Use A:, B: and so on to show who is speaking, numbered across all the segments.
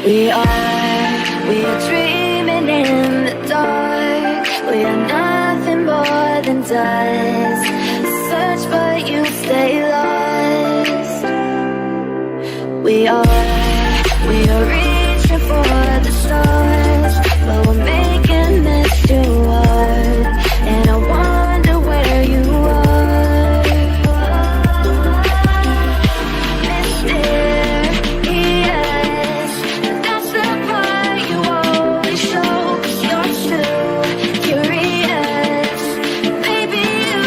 A: We are dreaming in the dark. We are nothing more than dust. Search but you stay lost. We are reaching for the stars, but we're making this too hard. And I wonder where you are. Mysterious, that's the part you always show, 'cause you're too curious. Maybe you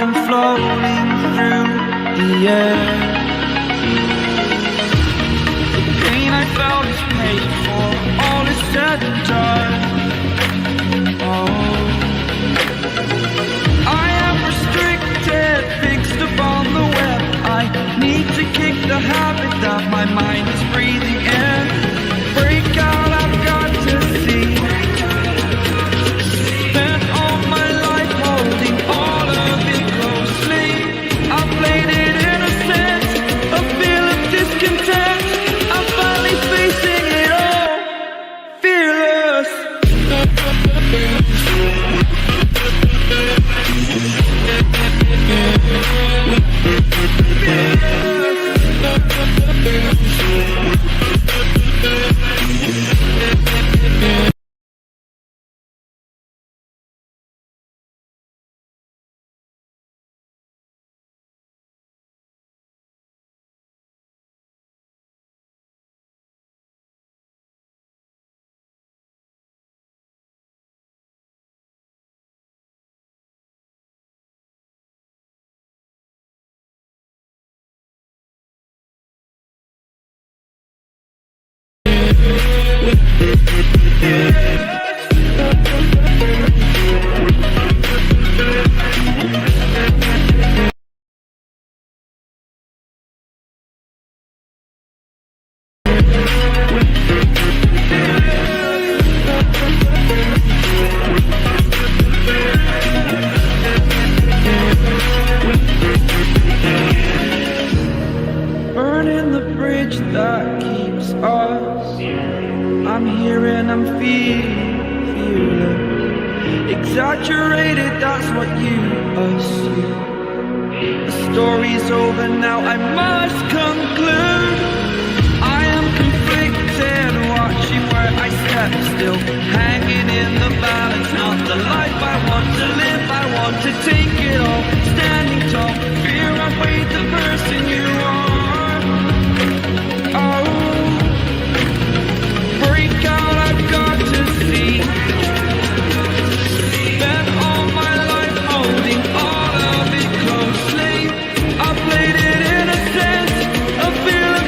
B: I'm floating through the air. The pain I felt is paid for, all is said and done. Oh, I am restricted, fixed upon the web. I need to kick the habit that my mind is breathing in. Break out, I've got to see. Spent all my life holding all of it closely. I played it innocent, a feel of discontent. I'm finally facing it all, fearless. Burning the bridge that keeps us. I'm here and I'm feeling exaggerated, that's what you assume. The story's over now, I must conclude. I am conflicted, watching where I step still, hanging in the balance. Not the life I want to live, I want to take it all. Standing tall, fear I weighed the person you are. Oh, break out, I've got to see. Spent all my life holding all of it closely. I played it innocent, a feel of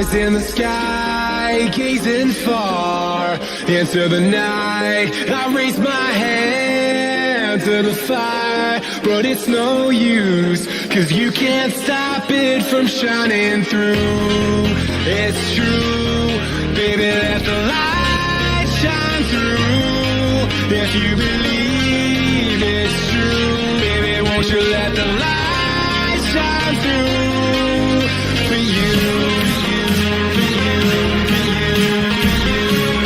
C: Eyes in the sky, gazing far into the night. I raise my hand to the fire, but it's no use, 'cause you can't stop it from shining through. It's true, baby, let the light shine through. If you believe it's true, baby, won't you let the light shine through for you, for you, for you, for you, for you,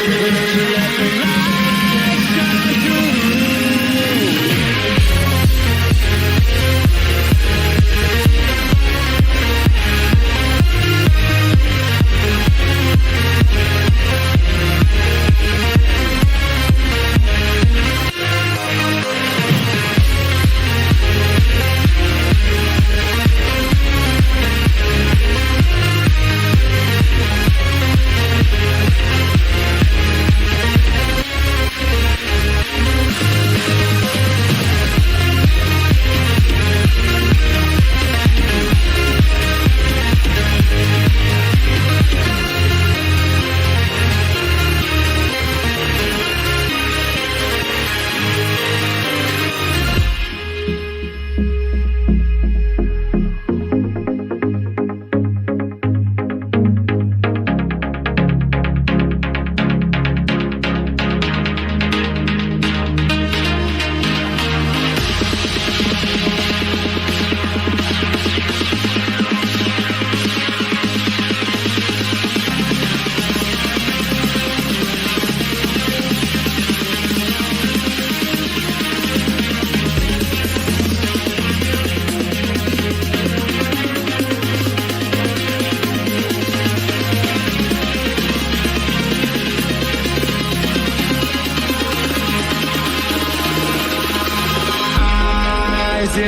C: won't you let the light shine through?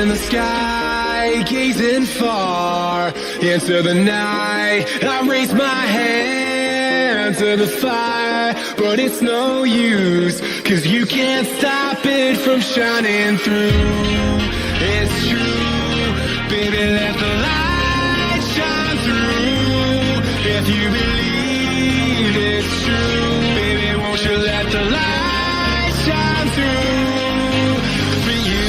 C: In the sky, gazing far into the night. I raise my hand to the fire, but it's no use, 'cause you can't stop it from shining through. It's true, baby, let the light shine through. If you believe it's true, baby, won't you let the light shine through for you.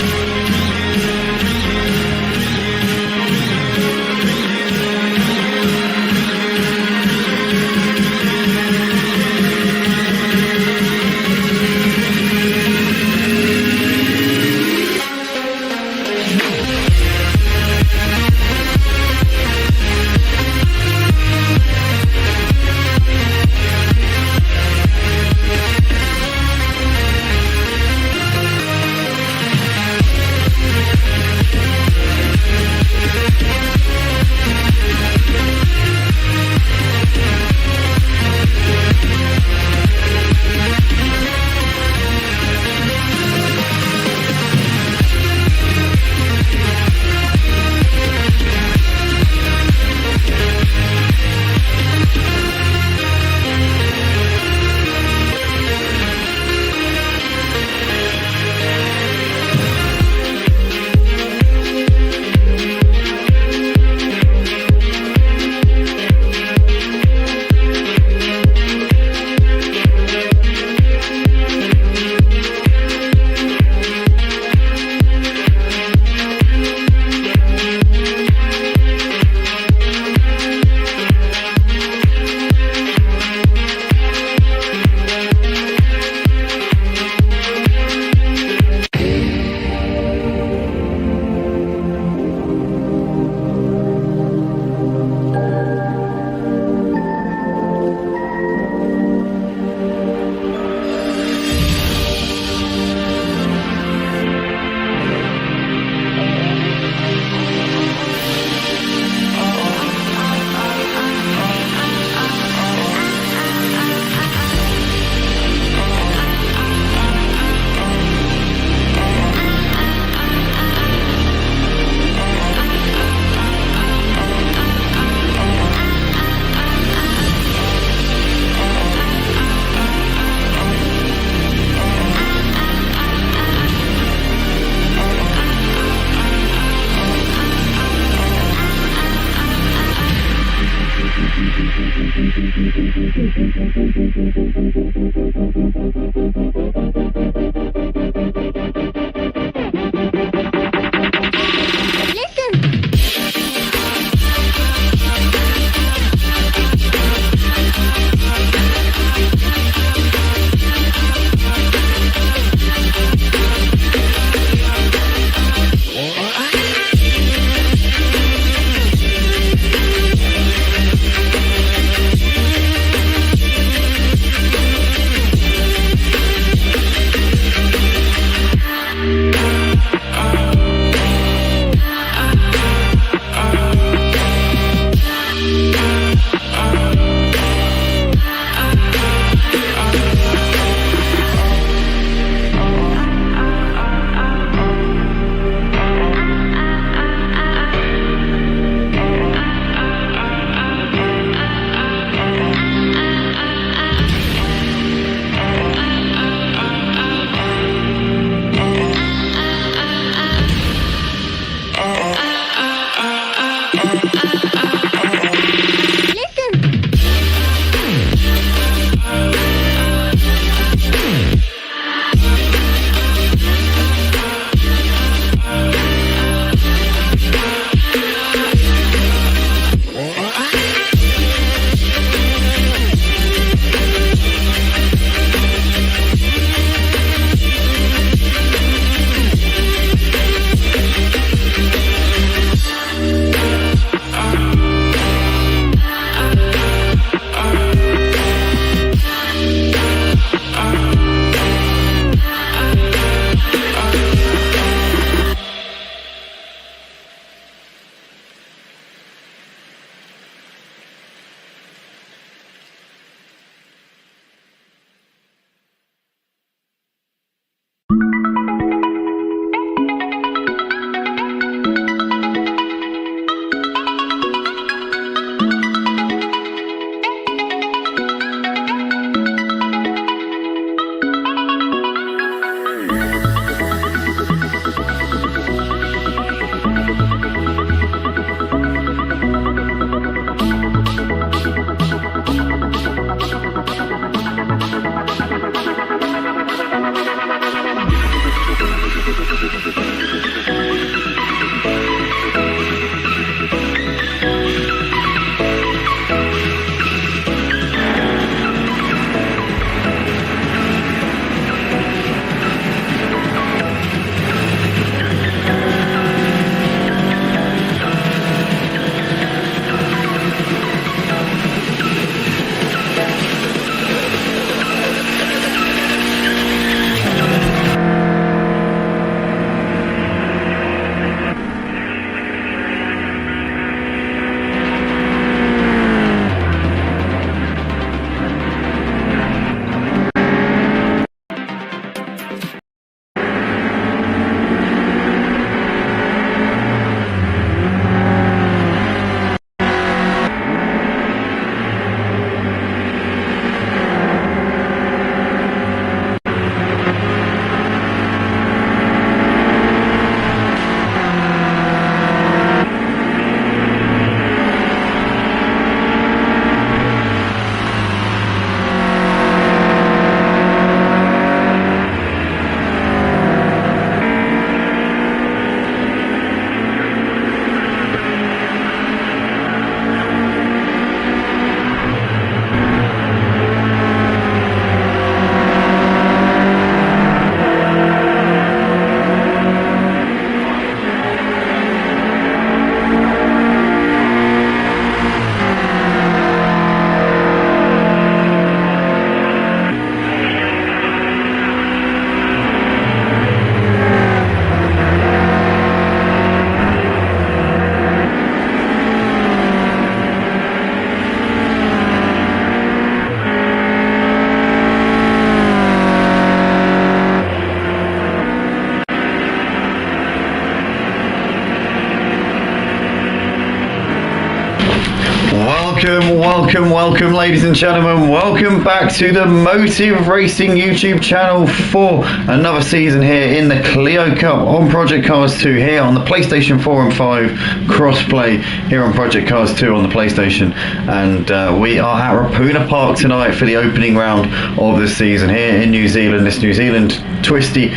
D: Welcome, ladies and gentlemen. Welcome back to the Motive Racing YouTube channel for another season here in the Clio Cup on Project Cars 2 here on the PlayStation 4 and 5 crossplay here on Project Cars 2 on the PlayStation. And we are at Ruapuna Park tonight for the opening round of the season here in New Zealand. This New Zealand twisty,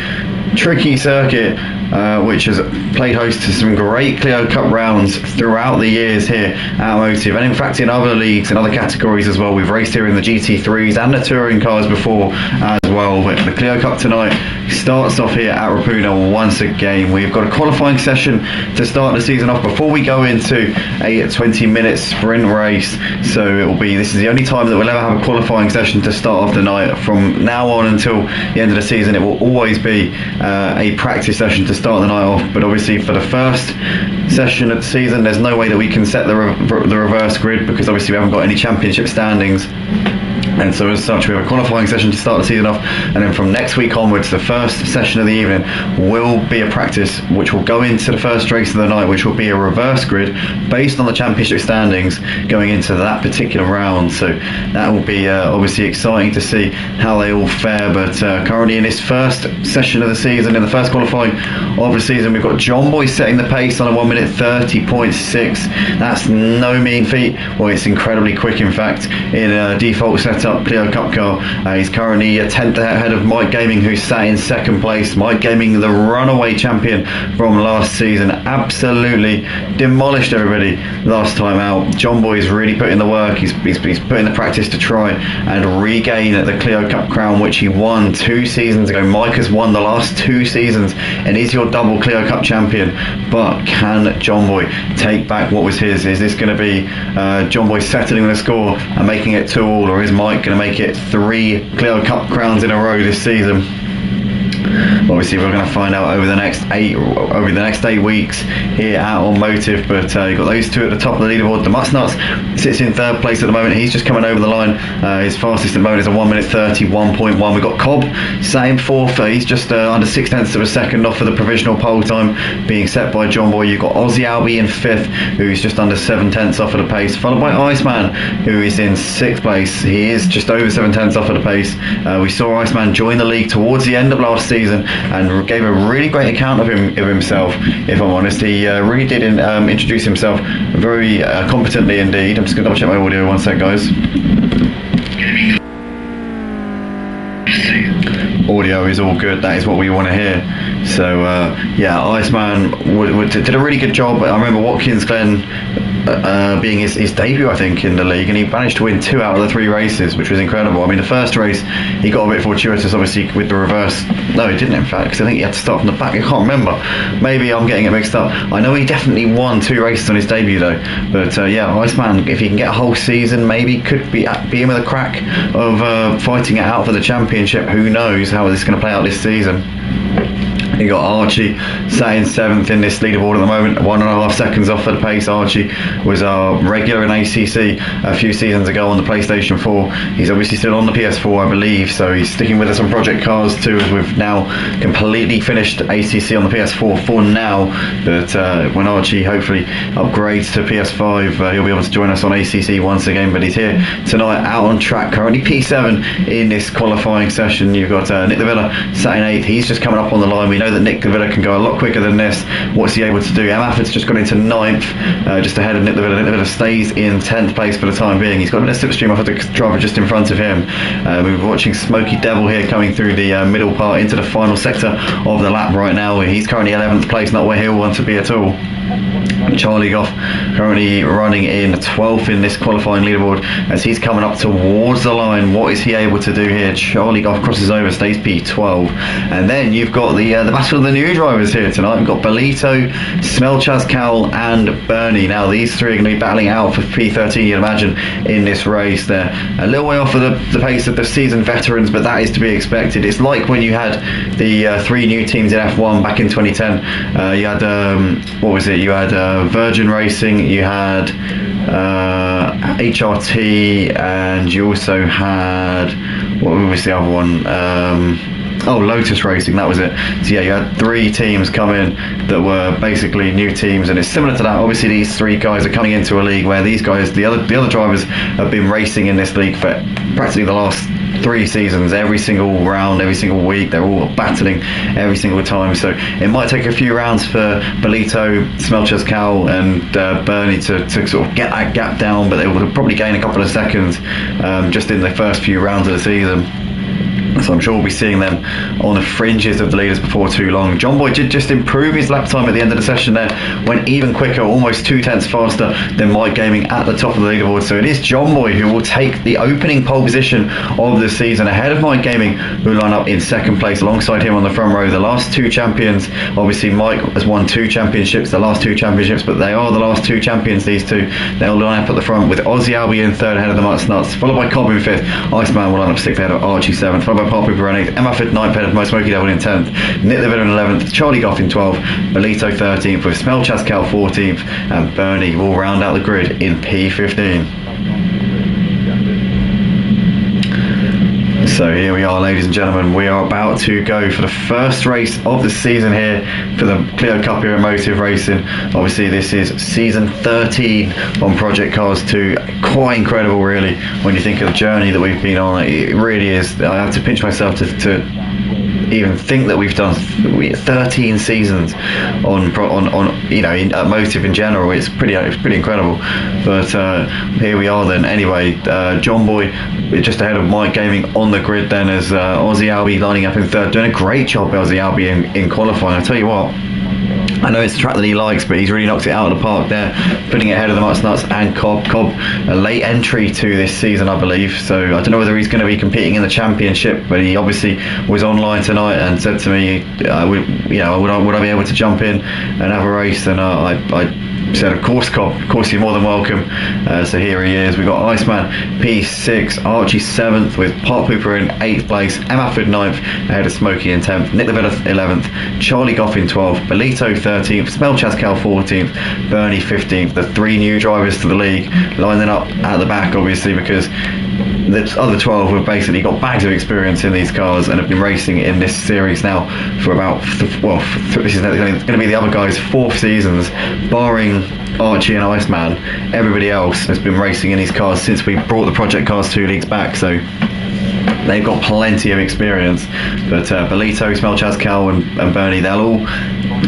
D: tricky circuit which has played host to some great Clio Cup rounds throughout the years here at Motive, and in fact in other leagues and other categories as well. We've raced here in the GT3s and the touring cars before as well, but the Clio Cup tonight starts off here at Ruapuna once again. We've got a qualifying session to start the season off before we go into a 20-minute sprint race. So this is the only time that we'll ever have a qualifying session to start off the night. From now on until the end of the season, it will always be a practice session to start the night off. But obviously for the first session of the season, there's no way that we can set the reverse grid, because obviously we haven't got any championship standings. And so as such, we have a qualifying session to start the season off, and then from next week onwards, the first session of the evening will be a practice, which will go into the first race of the night, which will be a reverse grid based on the championship standings going into that particular round. So that will be obviously exciting to see how they all fare. But currently in this first session of the season, in the first qualifying of the season, we've got John Boy setting the pace on a 1 minute 30.6. That's no mean feat. Well, it's incredibly quick, in fact, in a default setup Clio Cup car. He's currently a 10th ahead of Mike Gaming, who's sat in second place. Mike Gaming, the runaway champion from last season, absolutely demolished everybody last time out. John Boy's really put in the work. He's put in the practice to try and regain the Clio Cup crown, which he won 2 seasons ago. Mike has won the last 2 seasons and is your double Clio Cup champion. But can John Boy take back what was his? Is this going to be John Boy settling the score and making it 2-2, or is Mike going to make it 3 Clio Cup crowns in a row this season? Obviously we're going to find out over the next 8 weeks here out on Motive. But you've got those two at the top of the leaderboard. The Mustnuts sits in 3rd place at the moment. He's just coming over the line. His fastest at the moment is a 1 minute 31.1. We've got Cobb same 4th. He's just under 0.6 of a second off of the provisional pole time being set by John Boy. You've got Aussie Albie in 5th, who's just under 0.7 off of the pace, followed by Iceman, who is in 6th place. He is just over 0.7 off of the pace. We saw Iceman join the league towards the end of last season and gave a really great account of himself, if I'm honest. He really did introduce himself very competently indeed. I'm just going to double check my audio one sec, guys. Audio is all good. That is what we want to hear. So yeah, Iceman did a really good job. I remember Watkins Glen being his debut, I think, in the league, and he managed to win 2 out of the 3 races, which was incredible. I mean, the first race he got a bit fortuitous, obviously, with the reverse. No, he didn't, in fact, because I think he had to start from the back. I can't remember. Maybe I'm getting it mixed up. I know he definitely won 2 races on his debut though. But yeah, Iceman, if he can get a whole season, maybe could be in with a crack of fighting it out for the championship. Who knows how this is going to play out this season. You got Archie sat in 7th in this leaderboard at the moment, 1.5 seconds off of the pace. Archie was our regular in ACC a few seasons ago on the PlayStation 4. He's obviously still on the PS4, I believe, so he's sticking with us on Project Cars 2, as we've now completely finished ACC on the PS4 for now. But when Archie hopefully upgrades to PS5, he'll be able to join us on ACC once again. But he's here tonight out on track, currently P7 in this qualifying session. You've got Nick Davila sat in 8th. He's just coming up on the line. We know that Nick Davila can go a lot quicker than this. What's he able to do? M. Afford's just got into 9th, just ahead of Nick Davila. Nick Davila stays in 10th place for the time being. He's got a bit of slipstream off of the driver just in front of him. We're watching Smoky Devil here coming through the middle part into the final sector of the lap right now. He's currently 11th place, not where he'll want to be at all. Charlie Goff currently running in 12th in this qualifying leaderboard as he's coming up towards the line. What is he able to do here? Charlie Goff crosses over, stays P12. And then you've got the battle of the new drivers here tonight. We've got Belito, Smelchaz Cowell and Bernie. Now these 3 are going to be battling out for P13, you'd imagine, in this race. They're a little way off of the pace of the seasoned veterans, but that is to be expected. It's like when you had the 3 new teams in F1 back in 2010. You had what was it? You had Virgin Racing, you had HRT, and you also had, what was the other one? Lotus Racing, that was it. So yeah, you had 3 teams come in that were basically new teams, and it's similar to that. Obviously these 3 guys are coming into a league where these guys, the other drivers, have been racing in this league for practically the last 3 seasons. Every single round, every single week, they're all battling every single time. So it might take a few rounds for Bolito, Smelchers-Cal and Bernie to sort of get that gap down, but they will probably gain a couple of seconds just in the first few rounds of the season. So I'm sure we'll be seeing them on the fringes of the leaders before too long. John Boy did just improve his lap time at the end of the session there, went even quicker, almost 2 tenths faster than Mike Gaming at the top of the leaderboard. So it is John Boy who will take the opening pole position of the season ahead of Mike Gaming, who line up in 2nd place alongside him on the front row. The last 2 champions, obviously Mike has won 2 championships, the last 2 championships, but they are the last 2 champions, these 2. They'll line up at the front with Aussie Albie in 3rd ahead of the Mutts Nuts, followed by Cobb in 5th. Iceman will line up 6th ahead of Archie 7th, followed by Pop Hooper in 8th, Emma 9th ahead of My Smoky Devil in 10th, Nick the Villain in 11th, Charlie Goff in 12th, Bolito 13th, with Smelchers-Cal 14th, and Bernie will round out the grid in P15. So here we are, ladies and gentlemen, we are about to go for the first race of the season here for the Clio Cup here at Motive Racing. Obviously this is season 13 on Project Cars 2. Quite incredible really when you think of the journey that we've been on. It really is. I have to pinch myself to even think that we've done 13 seasons on you know, at Motive in general. It's pretty incredible. But here we are then. Anyway, John Boy just ahead of Mike Gaming on the grid then, as Aussie Albie lining up in 3rd, doing a great job, Aussie Albie, in qualifying. I tell you what, I know it's a track that he likes, but he's really knocked it out of the park there, putting it ahead of the Mutts Nuts and Cobb, a late entry to this season, I believe. So I don't know whether he's going to be competing in the championship, but he obviously was online tonight and said to me, would I be able to jump in and have a race? And I said, of course, Cobb, of course, you're more than welcome. So here he is. We've got Iceman P6, Archie 7th, with Pop Hooper in 8th place, Emma 9th ahead of Smokey in 10th, Nick the Villain 11th, Charlie Goff in 12th, Bolito 13th, Smelchers-Cal 14th, Bernie 15th. The 3 new drivers to the league lining up at the back, obviously, because the other 12 have basically got bags of experience in these cars and have been racing in this series now for about, this is going to be the other guys' 4th seasons, barring Archie and Iceman. Everybody else has been racing in these cars since we brought the Project Cars 2 leagues back, so they've got plenty of experience. But Bolito, Smelchers-Cal and Bernie, they'll all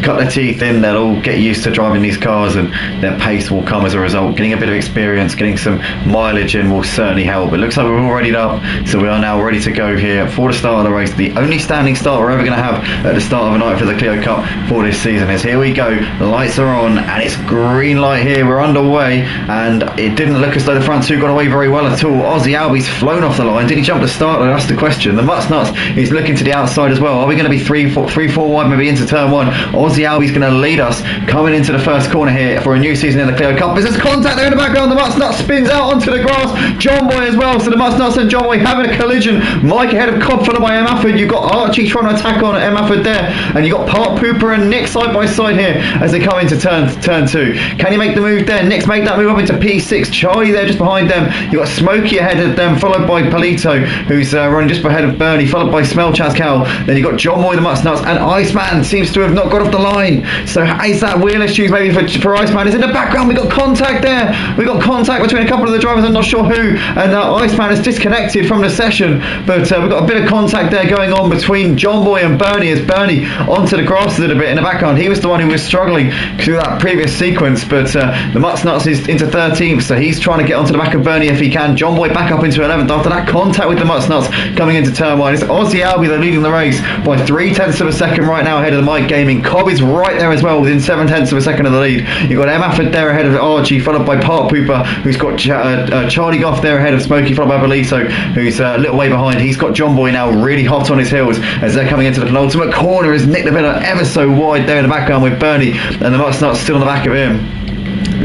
D: cut their teeth in, they'll all get used to driving these cars, and their pace will come as a result. Getting a bit of experience, getting some mileage in will certainly help. It looks like we're all readied up, so we are now ready to go here for the start of the race. The only standing start we're ever going to have at the start of a night for the Clio Cup for this season is here we go. The lights are on and it's green light here. We're underway, and it didn't look as though the front 2 got away very well at all. Aussie Albie's flown off the line. Did he jump the start? That's the question. The Mutts Nuts is looking to the outside as well. Are we going to be 3-4 wide, maybe into turn 1? Aussie Albie's going to lead us coming into the first corner here for a new season in the Clio Cup. There's contact there in the background. The Mutts Nuts spins out onto the grass. John Boy as well. So the Mutts Nuts and John Boy having a collision. Mike ahead of Cobb, followed by M. Afford. You've got Archie trying to attack on M. Afford there, and you've got Part Pooper and Nick side by side here as they come into turn 2. Can he make the move there? Nick's made that move up into P6. Charlie there just behind them. You've got Smokey ahead of them, followed by Polito, who's running just ahead of Bernie, followed by Smelchers-Cal. Then you've got John Boy, the Mutts Nuts, and Iceman seems to have not got off the line. So is that wheel issues maybe for Iceman? Is in the background. We've got contact there. We've got contact between a couple of the drivers. I'm not sure who. And Iceman is disconnected from the session. But we've got a bit of contact there going on between John Boy and Bernie, as Bernie onto the grass a little bit in the background. He was the one who was struggling through that previous sequence. But the Mutts Nuts is into 13th. So he's trying to get onto the back of Bernie if he can. John Boy back up into 11th after that contact with the Mutts Nuts coming into turn 1. It's Aussie Albie, they're leading the race by 3/10 of a second right now ahead of the Mike Gaming. Cobb is right there as well, within 7/10 of a second of the lead. You've got M. Afford there ahead of Archie, followed by Part Pooper, who's got Charlie Goff there ahead of Smokey, followed by Bolito, who's a little way behind. He's got John Boy now really hot on his heels as they're coming into the penultimate corner, as Nick the Villain ever so wide there in the background with Bernie, and the Mutts Nuts still on the back of him.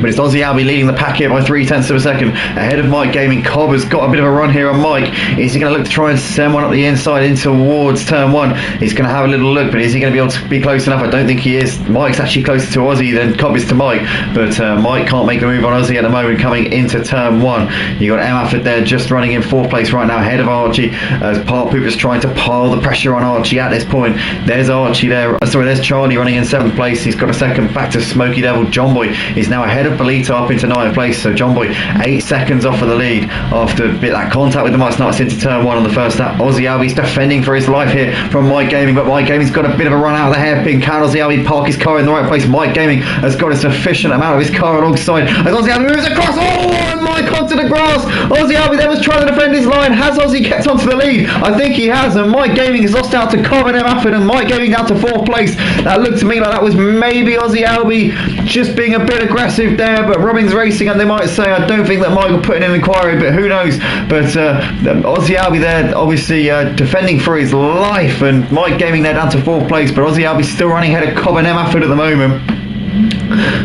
D: but it's Aussie Albie leading the pack here by 0.3 of a second ahead of Mike Gaming. Cobb has got a bit of a run here on Mike. Is he going to look to try and send one up the inside in towards turn one? He's going to have a little look, but is he going to be able to be close enough? I don't think he is. Mike's actually closer to Aussie than Cobb is to Mike, but Mike can't make a move on Aussie at the moment coming into turn one. You got M. Afford there just running in 4th place right now ahead of Archie as Park Pooper's trying to pile the pressure on Archie at this point. There's Archie there, there's Charlie running in 7th place. He's got a second back to Smoky Devil. John Boy is now ahead of Belito up into 9th place, so John Boy 8 seconds off of the lead after a bit that contact with the Mike Nuts into turn one on the first lap. Aussie Albie's defending for his life here from Mike Gaming, but Mike Gaming's got a bit of a run out of the hairpin. Can Aussie Albie park his car in the right place? Mike Gaming has got a sufficient amount of his car alongside as Aussie Albie moves across. And Mike onto the grass. Aussie Albie there was trying to defend his line. Has Aussie kept onto the lead? I think he has, and Mike Gaming has lost out to Cobb and M. Afford, and Mike Gaming down to 4th place. That looked to me like that was maybe Aussie Albie just being a bit aggressive there, but Robbins Racing, and they might say, I don't think that Mike will put in an inquiry, but who knows. But Aussie Albie there obviously defending for his life, and Mike Gaming there down to 4th place, but Aussie Albie still running ahead of Cobb and M. Afford at the moment.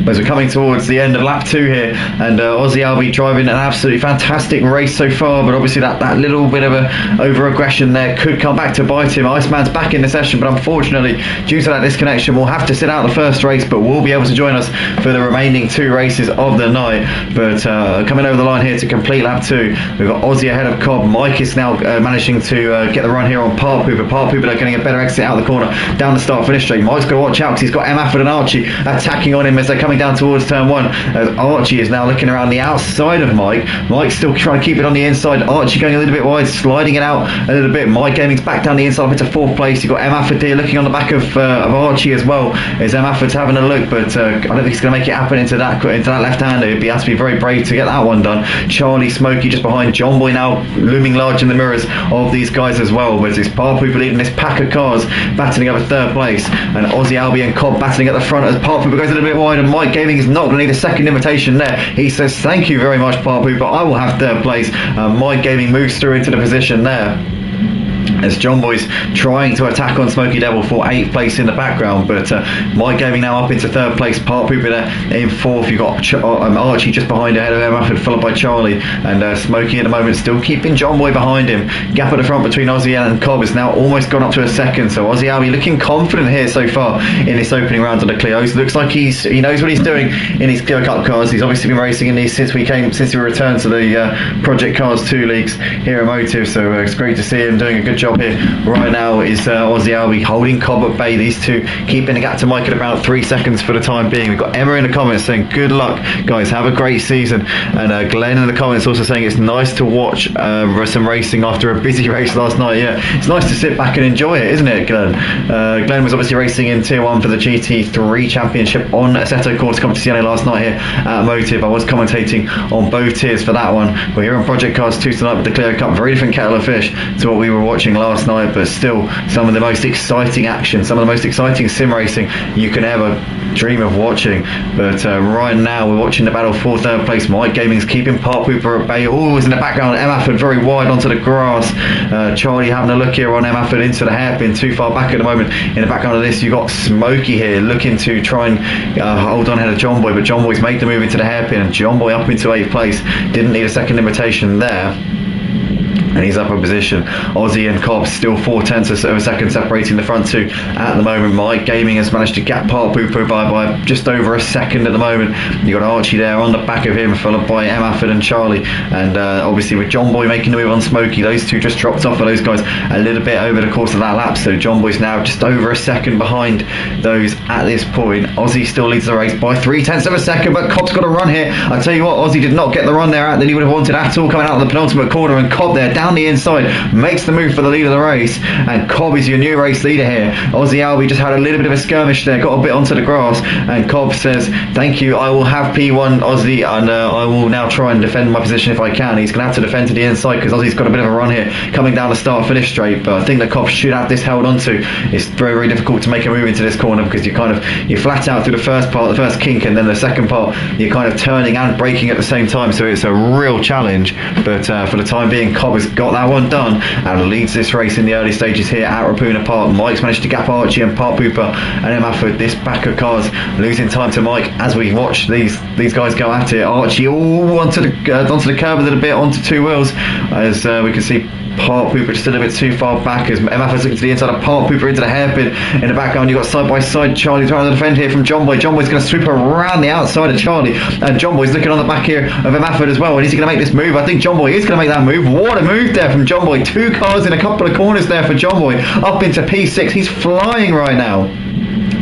D: As we're coming towards the end of lap 2 here, and Aussie Albie driving an absolutely fantastic race so far, but obviously that little bit of a over aggression there could come back to bite him. Iceman's back in the session, but unfortunately due to that disconnection we'll have to sit out the first race, but will be able to join us for the remaining 2 races of the night. But coming over the line here to complete lap 2, we've got Aussie ahead of Cobb. Mike is now managing to get the run here on Park Pooper. Park Pooper are getting a better exit out of the corner down the start finish straight. Mike's got to watch out because he's got M. Afford and Archie attacking on him as they're coming down towards turn one, as Archie is now looking around the outside of Mike. Mike's still trying to keep it on the inside. Archie going a little bit wide, sliding it out a little bit. Mike Gaming's back down the inside up into 4th place. You've got M. Afford here looking on the back of Archie as well. Is M. Afford's having a look, but I don't think he's going to make it happen into that left-hander. He has to be very brave to get that one done. Charlie Smokey just behind. John Boy now looming large in the mirrors of these guys as well, but it's Park Pooper leading this pack of cars, battling over 3rd place, and Aussie Albie and Cobb battling at the front as Park Pooper goes a little bit wide, and Mike Gaming is not going to need a second invitation there. He says thank you very much, Park Pooper, I will have 3rd place. Mike Gaming moves through into the position there as John Boy's trying to attack on Smoky Devil for 8th place in the background, but Mike Gaming now up into 3rd place. Park Pooper there in 4th. You've got Archie just behind ahead of M. Afford, followed by Charlie, and Smoky at the moment still keeping John Boy behind him. Gap at the front between Aussie and Cobb has now almost gone up to a second, so Aussie Albie looking confident here so far in this opening round of the Clios. Looks like he knows what he's doing in his Clio Cup cars. He's obviously been racing in these since we returned to the Project Cars 2 leagues here at Motive, so it's great to see him doing a good job here. Right now is Aussie Albie holding Cobb at bay. These two keeping the gap to Mike at about 3 seconds for the time being. We've got Emma in the comments saying good luck guys, have a great season, and Glenn in the comments also saying it's nice to watch some racing after a busy race last night. Yeah, it's nice to sit back and enjoy it, isn't it, Glenn? Glenn was obviously racing in Tier 1 for the GT3 Championship on Assetto Course Competizione last night here at Motive. I was commentating on both tiers for that one. We're here on Project Cars 2 tonight with the Clio Cup. Very different kettle of fish to what we were watching last night, but still some of the most exciting action, some of the most exciting sim racing you can ever dream of watching. But right now we're watching the battle for 3rd place. Mike Gaming's keeping Park Pooper at bay. Always in the background, M. Afford very wide onto the grass. Charlie having a look here on M. Afford into the hairpin, too far back at the moment. In the background of this you've got Smokey here looking to try and hold on ahead of John Boy, but John Boy's made the move into the hairpin, and John Boy up into 8th place. Didn't need a second invitation there, and he's up in position. Aussie and Cobb still 0.4 of a second separating the front two at the moment. Mike Gaming has managed to gap Park Pooper by just over a second at the moment. You got Archie there on the back of him, followed by M. Afford and Charlie, and obviously with John Boy making the move on Smokey, those two just dropped off of those guys a little bit over the course of that lap, so John Boy's now just over a second behind those at this point. Aussie still leads the race by 0.3 of a second, but Cobb's got a run here. I tell you what, Aussie did not get the run there out that he would have wanted at all, coming out of the penultimate corner, and Cobb there down the inside makes the move for the lead of the race, and Cobb is your new race leader here. Aussie Albie just had a little bit of a skirmish there, got a bit onto the grass, and Cobb says thank you, I will have P1 Aussie, and I will now try and defend my position if I can. He's going to have to defend to the inside because Aussie's got a bit of a run here coming down the start finish straight, but I think that Cobb should have this held onto. It's very, very difficult to make a move into this corner because you're flat out through the first part, the first kink, and then the second part you're kind of turning and braking at the same time, so it's a real challenge. But for the time being, Cobb has got that one done and leads this race in the early stages here at Ruapuna Park. Mike's managed to gap Archie and Park Pooper and Emma for this back of cars, losing time to Mike as we watch these guys go at it. Archie onto the curb a little bit, onto two wheels, as we can see Park Pooper just a little bit too far back as MF's looking to the inside of Park Pooper into the hairpin. In the background you've got side by side Charlie trying to defend here from John Boy. John Boy's going to sweep around the outside of Charlie, and John Boy's looking on the back here of MF as well, and is he going to make this move? I think John Boy is going to make that move. What a move there from John Boy. Two cars in a couple of corners there for John Boy, up into P6. He's flying right now.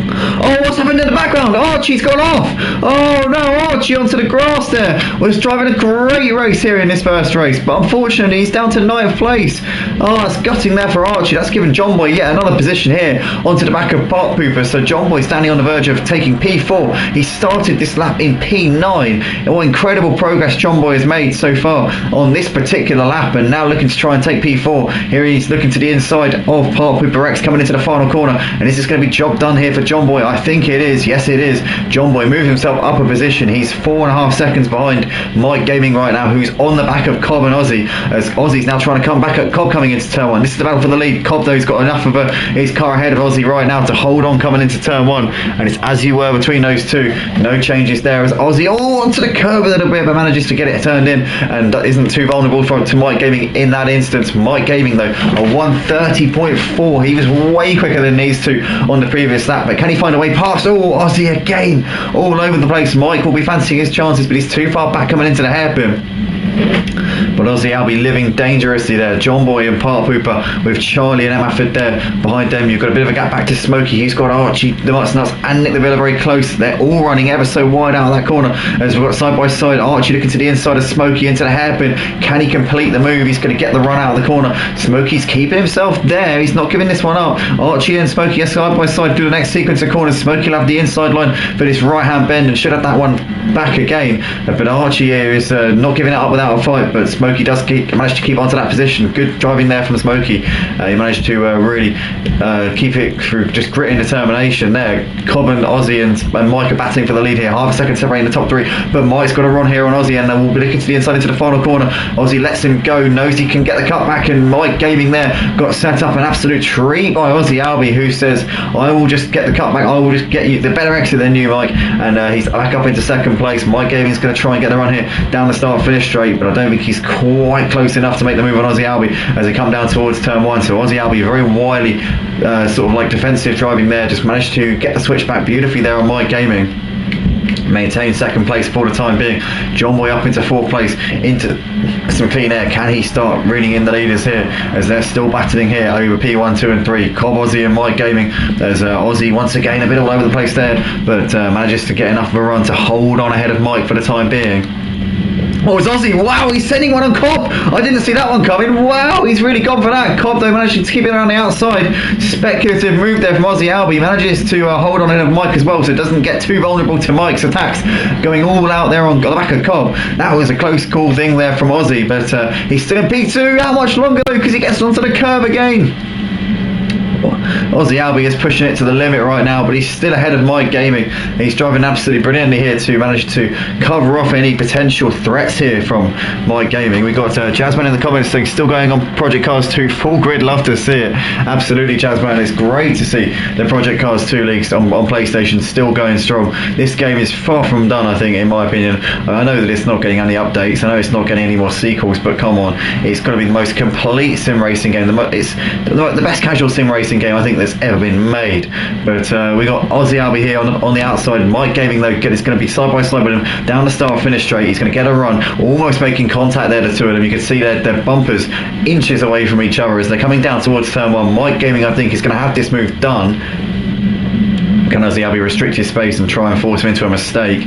D: Oh, what's happened in the background? Archie's gone off. Oh no, Archie onto the grass there. Was driving a great race here in this first race, but unfortunately he's down to 9th place. Oh, that's gutting there for Archie. That's given John Boy yet another position here onto the back of Park Pooper. So John Boy standing on the verge of taking P4. He started this lap in P9. And what incredible progress John Boy has made so far on this particular lap, and now looking to try and take P4. Here he's looking to the inside of Park Pooper X, coming into the final corner, and is this going to be job done here for John Boy? I think it is. Yes, it is. John Boy moves himself up a position. He's 4.5 seconds behind Mike Gaming right now, who's on the back of Cobb and Aussie, as Aussie's now trying to come back at Cobb coming into turn 1. This is the battle for the lead. Cobb, though, has got enough of his car ahead of Aussie right now to hold on coming into turn 1, and it's as you were between those two. No changes there as Aussie onto the curb a little bit, but manages to get it turned in and isn't too vulnerable to Mike Gaming in that instance. Mike Gaming, though, a 1:30.4. He was way quicker than these two on the previous lap, but can he find a way past? Oh, Aussie again, all over the place. Mike will be fancying his chances, but he's too far back coming into the hairpin. But Aussie Albie living dangerously there. John Boy and Park Pooper with Charlie and Emma there behind them. You've got a bit of a gap back to Smokey. He's got Archie, the Nuts and Nick the Villa very close. They're all running ever so wide out of that corner as we've got side by side Archie looking to the inside of Smokey into the hairpin. Can he complete the move? He's going to get the run out of the corner. Smokey's keeping himself there. He's not giving this one up. Archie and Smokey are side by side through the next sequence of corners. Smokey will have the inside line for this right hand bend and should have that one back again. But Archie here is not giving it up without a fight, but Smokey does manage to keep onto that position. Good driving there from Smokey. He managed to really keep it through just grit and determination there. Cobb and Aussie and Mike are battling for the lead here. Half a second separating the top three, but Mike's got a run here on Aussie, and we'll be looking to the inside into the final corner. Aussie lets him go, knows he can get the cut back, and Mike Gaming there got set up an absolute treat by Aussie Albie, who says, I will just get the cut back, I will just get you the better exit than you, Mike. And he's back up into second place. Mike Gaming's going to try and get the run here down the start finish straight, but I don't think he's quite close enough to make the move on Aussie Albie as they come down towards turn 1. So Aussie Albie, very wily sort of like defensive driving there, just managed to get the switch back beautifully there on Mike Gaming. Maintain second place for the time being. John Boy up into 4th place into some clean air. Can he start reeling in the leaders here as they're still battling here over P1, 2 and 3? Cobb, Aussie and Mike Gaming. There's Aussie once again a bit all over the place there, but manages to get enough of a run to hold on ahead of Mike for the time being. Oh, it's Aussie. Wow, he's sending one on Cobb. I didn't see that one coming. Wow, he's really gone for that. Cobb, though, managing to keep it around the outside. Speculative move there from Aussie Albie. Manages to hold on ahead of Mike as well, so it doesn't get too vulnerable to Mike's attacks. Going all out there on the back of Cobb. That was a close call thing there from Aussie, but he's still in P2. How much longer, though, because he gets onto the curb again. Aussie Albie is pushing it to the limit right now, but he's still ahead of Mike Gaming. He's driving absolutely brilliantly here to manage to cover off any potential threats here from Mike Gaming. We got Jasmine in the comments saying still going on Project Cars 2 full grid. Love to see it. Absolutely, Jasmine. It's great to see the Project Cars 2 leagues on PlayStation still going strong. This game is far from done, I think, in my opinion. I know that it's not getting any updates. I know it's not getting any more sequels, but come on, it's got to be the most complete sim racing game. It's the best casual sim racing game I think that's ever been made. But we got Aussie Albie here on the outside. Mike Gaming, though, is going to be side by side with him down the start finish straight. He's going to get a run, almost making contact there, the two of them. You can see their bumpers inches away from each other as they're coming down towards turn 1. Mike Gaming, I think, is going to have this move done. Can Aussie Albie restrict his space and try and force him into a mistake?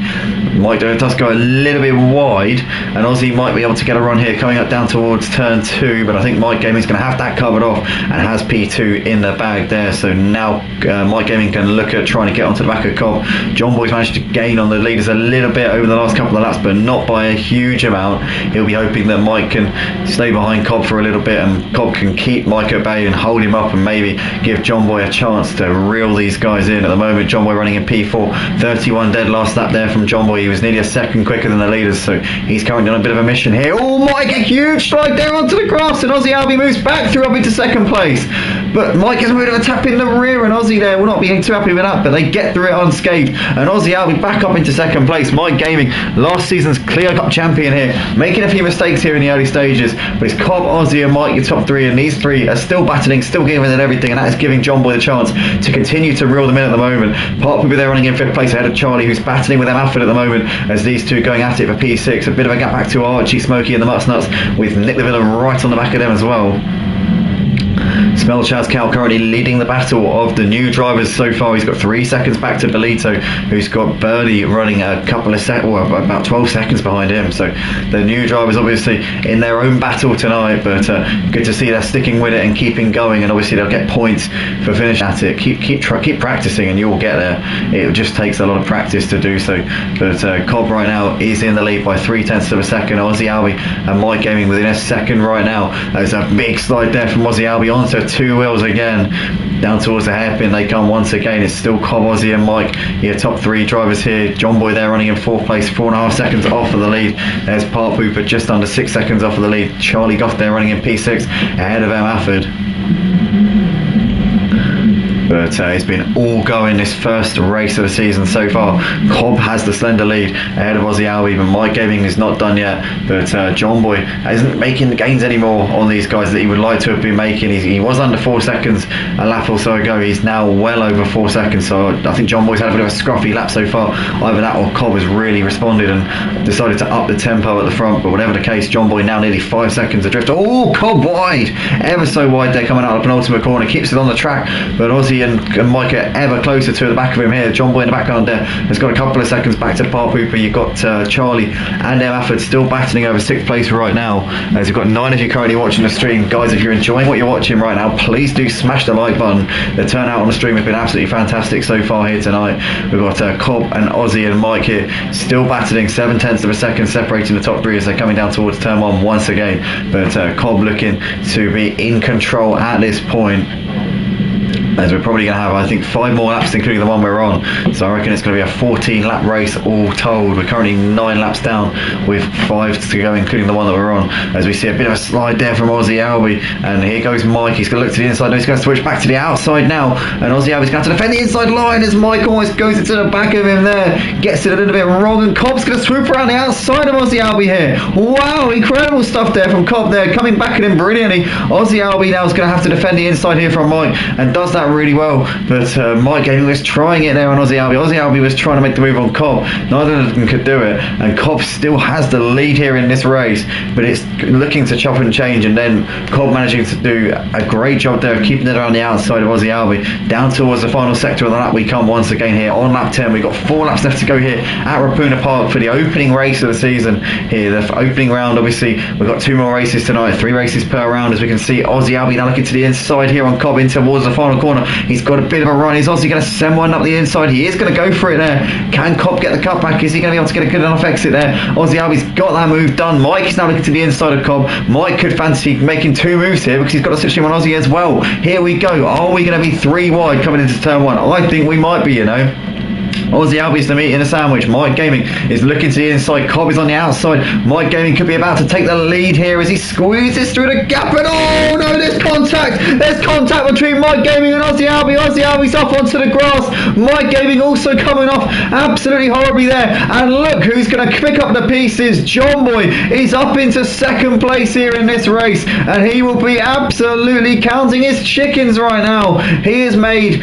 D: Mike does go a little bit wide, and Aussie might be able to get a run here coming up down towards turn 2, but I think Mike Gaming's going to have that covered off and has P2 in the bag there. So now Mike Gaming can look at trying to get onto the back of Cobb. John Boy's managed to gain on the leaders a little bit over the last couple of laps, but not by a huge amount. He'll be hoping that Mike can stay behind Cobb for a little bit, and Cobb can keep Mike at bay and hold him up and maybe give John Boy a chance to reel these guys in. At the moment moment. John Boy running in P4, 31 dead last lap there from John Boy. He was nearly a second quicker than the leaders, so he's currently on a bit of a mission here. Oh, Mike, a huge strike there onto the grass, and Aussie Albie moves back through up into second place. But Mike has a bit of a tap in the rear, and Aussie there will not be too happy with that, but they get through it unscathed, and Aussie Albie back up into second place. Mike Gaming, last season's Clio Cup champion here, making a few mistakes here in the early stages, but it's Cobb, Aussie and Mike, your top three, and these three are still battling, still giving it everything, and that is giving John Boy the chance to continue to reel them in at the moment. Park will be there running in fifth place ahead of Charlie, who's battling with them Afford at the moment, as these two going at it for P6. A bit of a gap back to Archie, Smokey and the Mutts Nuts, with Nick the Villain right on the back of them as well. Smell Chaz Cal currently leading the battle of the new drivers so far. He's got 3 seconds back to Belito, who's got Burley running a couple of about 12 seconds behind him. So the new drivers obviously in their own battle tonight, but good to see they're sticking with it and keeping going, and obviously they'll get points for finishing at it. Keep practicing and you'll get there. It just takes a lot of practice to do so. But Cobb right now is in the lead by 0.3 of a second. Aussie Albie and Mike Gaming within a second right now. There's a big slide there from Aussie Albie onto two wheels again, down towards the hairpin they come once again. It's still Cobb, Aussie and Mike, your top three drivers here. John Boy there running in fourth place, 4.5 seconds off of the lead. There's Park Hooper just under 6 seconds off of the lead. Charlie Goff there running in P6 ahead of M. Afford. But it's been all going this first race of the season so far. Cobb has the slender lead ahead of Aussie Albie, but Mike Gaming is not done yet. But John Boy isn't making the gains anymore on these guys that he would like to have been making. He was under 4 seconds a lap or so ago. He's now well over 4 seconds. So I think John Boy's had a bit of a scruffy lap so far. Either that or Cobb has really responded and decided to up the tempo at the front. But whatever the case, John Boy now nearly 5 seconds adrift. Oh, Cobb wide, ever so wide there coming out of the penultimate corner. Keeps it on the track, but Aussie and Mike are ever closer to the back of him here. John Boy in the background there has got a couple of seconds back to Park Hooper. You've got Charlie and M. Afford still battling over 6th place right now, as you've got 9 of you currently watching the stream. Guys, if you're enjoying what you're watching right now, please do smash the like button. The turnout on the stream has been absolutely fantastic so far here tonight. We've got Cobb and Aussie and Mike here still battling 0.7 of a second, separating the top three as they're coming down towards turn 1 once again. But Cobb looking to be in control at this point, as we're probably going to have, I think, 5 more laps including the one we're on. So I reckon it's going to be a 14 lap race all told. We're currently 9 laps down with 5 to go including the one that we're on, as we see a bit of a slide there from Aussie Albie. And here goes Mike. He's going to look to the inside. No, he's going to switch back to the outside now, and Aussie Albie's going to defend the inside line as Mike almost goes into the back of him there, gets it a little bit wrong, and Cobb's going to swoop around the outside of Aussie Albie here. Wow, incredible stuff there from Cobb there, coming back at him brilliantly. Aussie Albie now is going to have to defend the inside here from Mike, and does that really well. But Mike Gaming was trying it there on Aussie Albie. Aussie Albie was trying to make the move on Cobb. Neither of them could do it, and Cobb still has the lead here in this race, but it's looking to chop and change, and then Cobb managing to do a great job there of keeping it around the outside of Aussie Albie. Down towards the final sector of the lap we come once again here on lap 10. We've got 4 laps left to go here at Ruapuna Park for the opening race of the season here, the opening round. Obviously we've got 2 more races tonight, 3 races per round, as we can see Aussie Albie now looking to the inside here on Cobb in towards the final corner. He's got a bit of a run. Is Aussie going to send one up the inside? He is going to go for it there. Can Cobb get the cut back? Is he going to be able to get a good enough exit there? Aussie Albie's got that move done. Mike is now looking to the inside of Cobb. Mike could fancy making 2 moves here because he's got a situation on Aussie as well. Here we go. Are we going to be 3 wide coming into turn 1? I think we might be, you know. Aussie Albie's the meat in a sandwich. Mike Gaming is looking to the inside. Cobb is on the outside. Mike Gaming could be about to take the lead here as he squeezes through the gap. And oh no, there's contact. There's contact between Mike Gaming and Aussie Albie. Aussie Albie's off onto the grass. Mike Gaming also coming off absolutely horribly there. And look who's going to pick up the pieces. John Boy is up into 2nd place here in this race, and he will be absolutely counting his chickens right now. He has made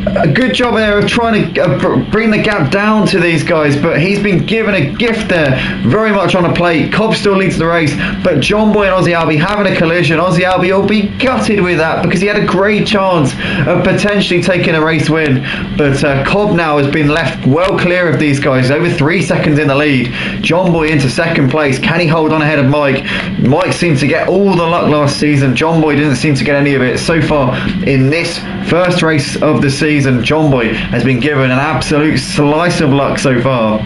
D: a good job there of trying to bring the gap down to these guys, but he's been given a gift there, very much on a plate. Cobb still leads the race, but John Boy and Aussie Albie having a collision. Aussie Albie will be gutted with that because he had a great chance of potentially taking a race win, but Cobb now has been left well clear of these guys, over 3 seconds in the lead. John Boy into 2nd place. Can he hold on ahead of Mike? Mike seemed to get all the luck last season. John Boy didn't seem to get any of it so far in this first race of the season. John Boy has been given an absolute slice of luck so far.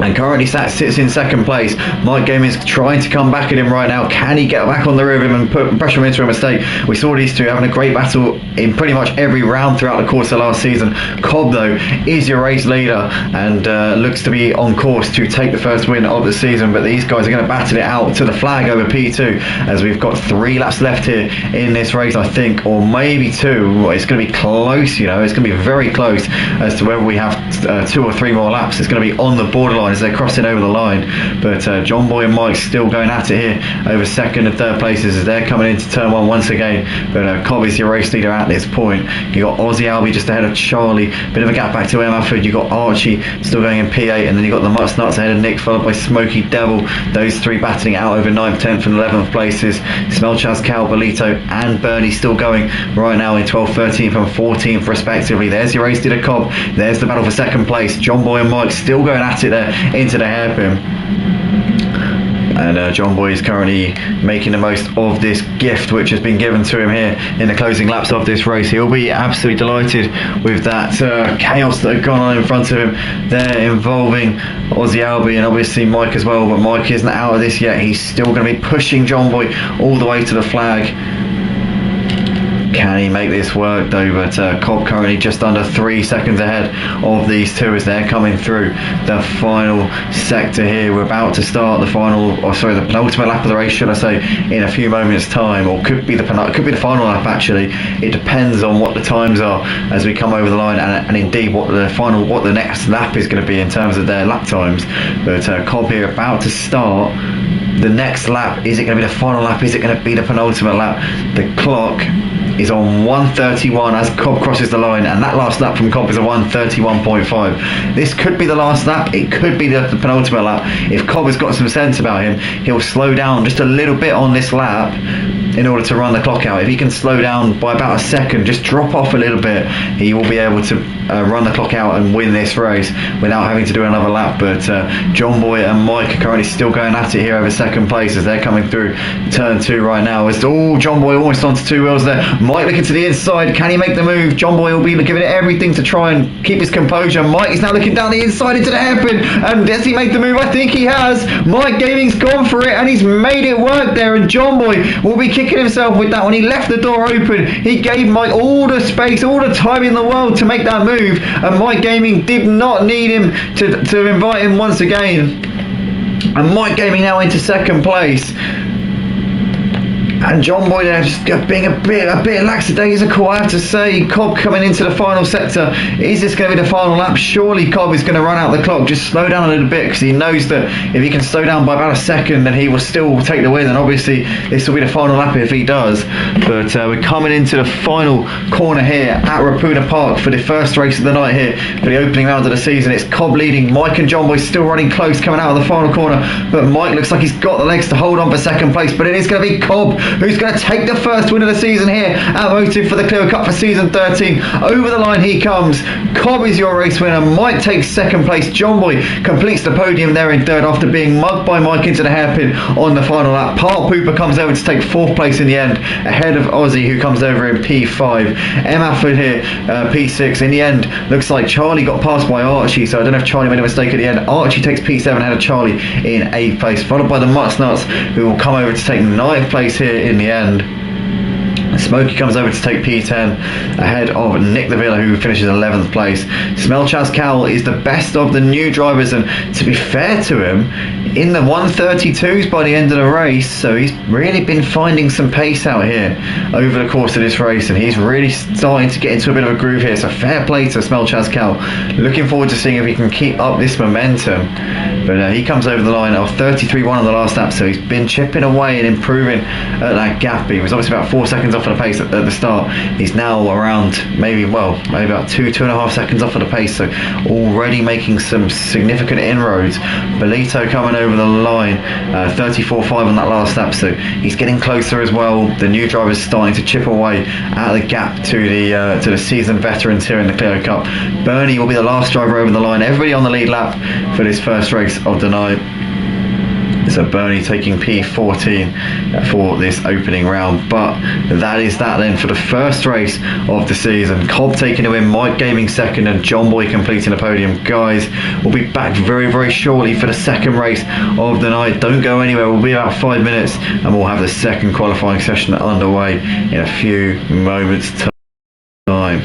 D: and currently sits in second place. Mike Gaming's trying to come back at him right now. Can he get back on the rear of him and put pressure him into a mistake? We saw these two having a great battle in pretty much every round throughout the course of last season. Cobb, though, is your race leader and looks to be on course to take the first win of the season, but these guys are going to battle it out to the flag over P2, as we've got 3 laps left here in this race, I think, or maybe 2. It's going to be close, you know, it's going to be very close as to whether we have 2 or 3 more laps. It's going to be on the borderline as they're crossing over the line, but John Boy and Mike still going at it here over second and third places as they're coming into turn 1 once again. But Cobb is your race leader at this point. You got Aussie Albie just ahead of Charlie, bit of a gap back to M. Afford. You got Archie still going in P8, and then you got the Mutts Nuts ahead of Nick, followed by Smoky Devil. Those 3 battling out over 9th, 10th and 11th places. Smell Chaz, Cal, Bolito and Bernie still going right now in 12th, 13th and 14th respectively. There's your race leader Cobb. There's the battle for second place. John Boy and Mike still going at it there into the hairpin. And John Boy is currently making the most of this gift which has been given to him here in the closing laps of this race. He'll be absolutely delighted with that chaos that had gone on in front of him there, involving Aussie Albie and obviously Mike as well. But Mike isn't out of this yet. He's still going to be pushing John Boy all the way to the flag. Can he make this work though? But Cobb currently just under 3 seconds ahead of these two as they're coming through the final sector here. We're about to start the the penultimate lap of the race, should I say, in a few moments time, or could be the final lap actually. It depends on what the times are as we come over the line, and indeed what the next lap is going to be in terms of their lap times. But Cobb here about to start the next lap. Is it going to be the final lap? Is it going to be the penultimate lap? The clock is on 1:31 as Cobb crosses the line, and that last lap from Cobb is a 1:31.5. This could be the last lap, it could be the penultimate lap. If Cobb has got some sense about him, he'll slow down just a little bit on this lap in order to run the clock out. If he can slow down by about a second, just drop off a little bit, he will be able to run the clock out and win this race without having to do another lap. But John Boy and Mike are currently still going at it here over second place as they're coming through turn 2 right now. John Boy almost onto 2 wheels there. Mike looking to the inside, can he make the move? John Boy will be giving it everything to try and keep his composure. Mike is now looking down the inside into the hairpin, and does he make the move? I think he has. Mike Gaming's gone for it and he's made it work there, and John Boy will be kicking himself with that one. He left the door open, he gave Mike all the space, all the time in the world to make that move, and Mike Gaming did not need him to invite him once again. And Mike Gaming now into second place. And John Boy there just being a bit lackadaisical, I have to say. Cobb coming into the final sector. Is this going to be the final lap? Surely Cobb is going to run out the clock. Just slow down a little bit, because he knows that if he can slow down by about a second, then he will still take the win. And obviously this will be the final lap if he does. But we're coming into the final corner here at Ruapuna Park for the first race of the night here for the opening round of the season. It's Cobb leading. Mike and John Boy still running close coming out of the final corner, but Mike looks like he's got the legs to hold on for second place. But it is going to be Cobb who's going to take the first win of the season here at Motive for the Clio Cup for season 13. Over the line he comes. Cobb is your race winner. Mike takes second place. John Boy completes the podium there in third after being mugged by Mike into the hairpin on the final lap. Park Pooper comes over to take fourth place in the end, ahead of Aussie, who comes over in P5. M. Afford here, P6. In the end, looks like Charlie got passed by Archie, so I don't know if Charlie made a mistake at the end. Archie takes P7 ahead of Charlie in 8th place, followed by the Mutts Nuts, who will come over to take 9th place here in the end. Smokey comes over to take P10 ahead of Nick the Villa, who finishes 11th place. Smell Chaz Cowell is the best of the new drivers, and to be fair to him, in the 132s by the end of the race, so he's really been finding some pace out here over the course of this race, and he's really starting to get into a bit of a groove here, so fair play to Smell Chaz Cowell. Looking forward to seeing if he can keep up this momentum. But he comes over the line of 33.1 on the last lap, so he's been chipping away and improving at that gap. He was obviously about 4 seconds off of the pace at the start. He's now around maybe about 2.5 seconds off of the pace, so already making some significant inroads. Bolito coming over the line, 34.5 on that last lap, so he's getting closer as well. The new driver's starting to chip away at the gap to the seasoned veterans here in the Clio Cup. Bernie will be the last driver over the line. Everybody on the lead lap for this first race of the night. So Bernie taking P14 for this opening round. But that is that then for the first race of the season. Cobb taking a win, Mike Gaming second, and John Boy completing the podium. Guys, we'll be back very shortly for the second race of the night. Don't go anywhere. We'll be about 5 minutes and we'll have the second qualifying session underway in a few moments time.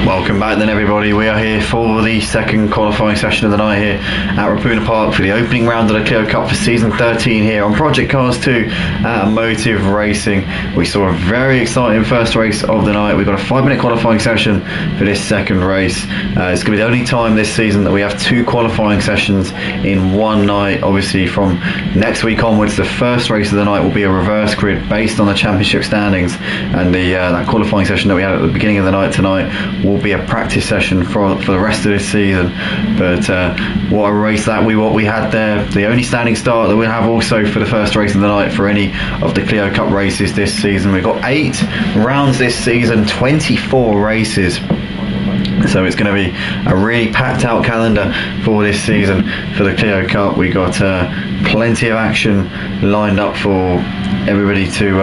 D: Welcome back then everybody, we are here for the second qualifying session of the night here at Ruapuna Park for the opening round of the Clio Cup for season 13 here on Project Cars 2 at Motive Racing. We saw a very exciting first race of the night. We've got a 5-minute qualifying session for this second race. It's going to be the only time this season that we have 2 qualifying sessions in one night. Obviously from next week onwards, the first race of the night will be a reverse grid based on the championship standings, and that qualifying session that we had at the beginning of the night tonight will be a practice session for the rest of this season. But what a race that we had there. The only standing start that we'll have also for the first race of the night for any of the Clio Cup races this season. We've got 8 rounds this season, 24 races. So it's going to be a really packed out calendar for this season for the Clio Cup. We got plenty of action lined up for everybody to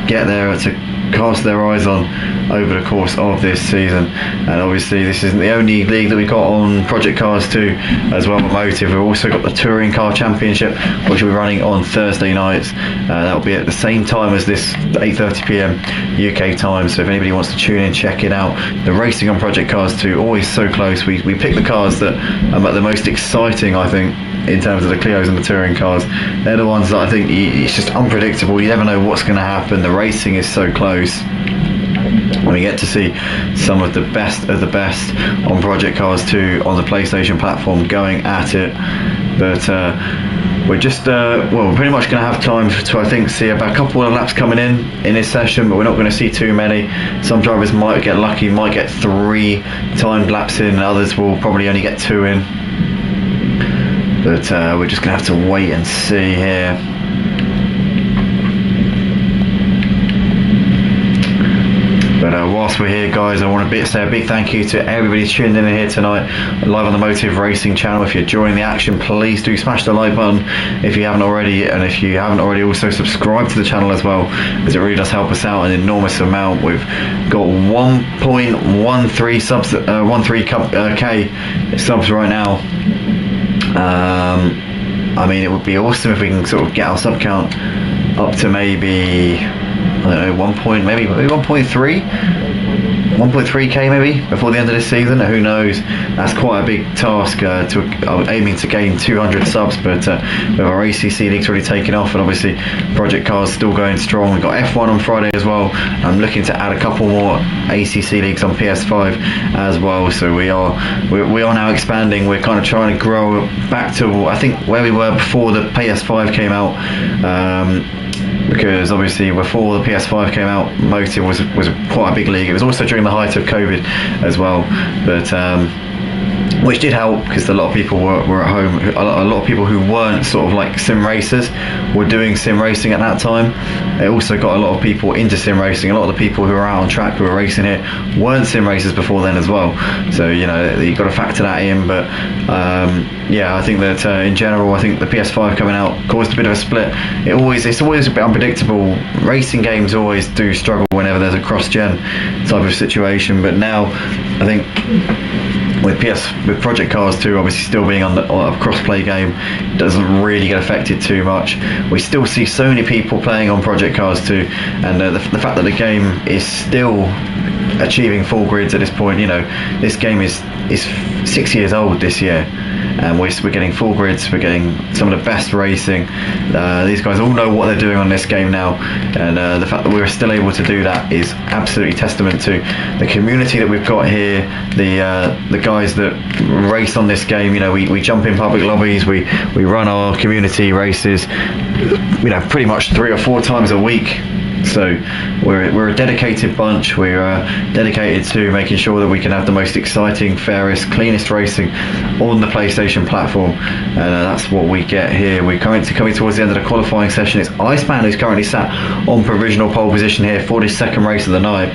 D: get there, to cast their eyes on over the course of this season. And obviously this isn't the only league that we got on Project Cars 2 as well at Motive. We've also got the Touring Car Championship, which will be running on Thursday nights. That'll be at the same time as this, 8:30 PM UK time. So if anybody wants to tune in, check it out. The racing on Project Cars 2 always so close. We pick the cars that are the most exciting, I think, in terms of the Clios and the touring cars. They're the ones that I think it's just unpredictable. You never know what's going to happen. The racing is so close. And we get to see some of the best on Project Cars 2 on the PlayStation platform going at it. But we're just we're pretty much going to have time to, I think, see about a couple of laps coming in this session, but we're not going to see too many. Some drivers might get lucky, might get 3 timed laps in, and others will probably only get 2 in. But we're just going to have to wait and see here. But whilst we're here, guys, I want to say a big thank you to everybody tuning in here tonight, live on the Motive Racing channel. If you're enjoying the action, please do smash the like button if you haven't already, and if you haven't already, also subscribe to the channel as well, because it really does help us out an enormous amount. We've got 1.13 subs, 13k subs right now. I mean, it would be awesome if we can sort of get our sub count up to maybe I don't know, 1 point, maybe 1.3k maybe before the end of this season. Who knows? That's quite a big task. Aiming to gain 200 subs, but with our ACC leagues already taking off, and obviously Project Cars still going strong. We've got F1 on Friday as well. I'm looking to add a couple more ACC leagues on PS5 as well. So we are now expanding. We're kind of trying to grow back to, I think, where we were before the PS5 came out. Because obviously before the PS5 came out, Motive was quite a big league. It was also during the height of COVID as well, but which did help because a lot of people were at home. A lot of people who weren't sort of like sim racers were doing sim racing at that time. It also got a lot of people into sim racing. A lot of the people who were out on track who were racing here weren't sim racers before then as well. So you know, you've got to factor that in. But yeah, I think that in general, I think the PS5 coming out caused a bit of a split. It's always a bit unpredictable. Racing games always do struggle whenever there's a cross-gen type of situation. But now, I think with Project Cars 2 obviously still being on a cross-play game, it doesn't really get affected too much. We still see so many people playing on Project Cars 2, and the fact that the game is still achieving full grids at this point. You know, this game is 6 years old this year, and we're getting full grids. We're getting some of the best racing. These guys all know what they're doing on this game now, and the fact that we're still able to do that is absolutely testament to the community that we've got here. The guys that race on this game, you know, we jump in public lobbies, we run our community races, you know, pretty much 3 or 4 times a week. So we're a dedicated bunch. We're dedicated to making sure that we can have the most exciting, fairest, cleanest racing on the PlayStation platform, and that's what we get here. We're currently coming towards the end of the qualifying session. It's Iceman who's currently sat on provisional pole position here for this second race of the night,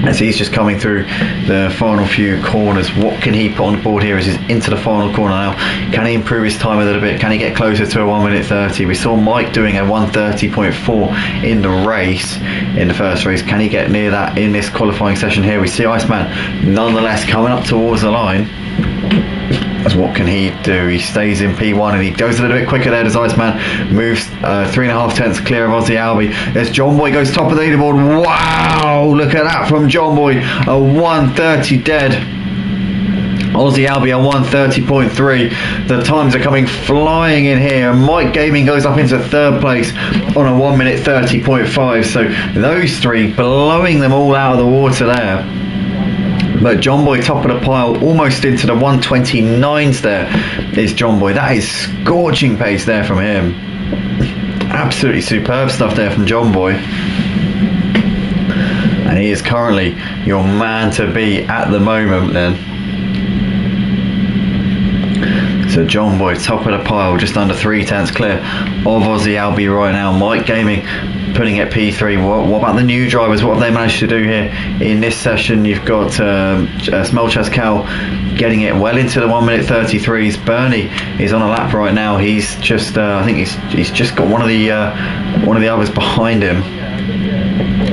D: as he's just coming through the final few corners. What can he put on the board here as he's into the final corner now? Can he improve his time a little bit? Can he get closer to a 1:30? We saw Mike doing a 1:30.4 in the race, in the first race. Can he get near that in this qualifying session here? We see Iceman nonetheless coming up towards the line. As what can he do? He stays in P1 and he goes a little bit quicker there. Does Iceman moves 3.5 tenths clear of Aussie Albie. As John Boy goes top of the leaderboard. Wow, look at that from John Boy, a 1:30 dead. Aussie Albie a 1:30.3. The times are coming flying in here, and Mike Gaming goes up into third place on a 1:30.5. So those three blowing them all out of the water there. But John Boy top of the pile, almost into the 1:29s there is John Boy. That is scorching pace there from him. Absolutely superb stuff there from John Boy. And he is currently your man to beat at the moment then. So John Boy top of the pile, just under 3 tenths clear of Aussie Albie right now. Mike Gaming putting it P3. What about the new drivers? What have they managed to do here in this session? You've got Smelchas Cal getting it well into the 1:33s. Bernie is on a lap right now. He's just I think he's just got one of the others behind him.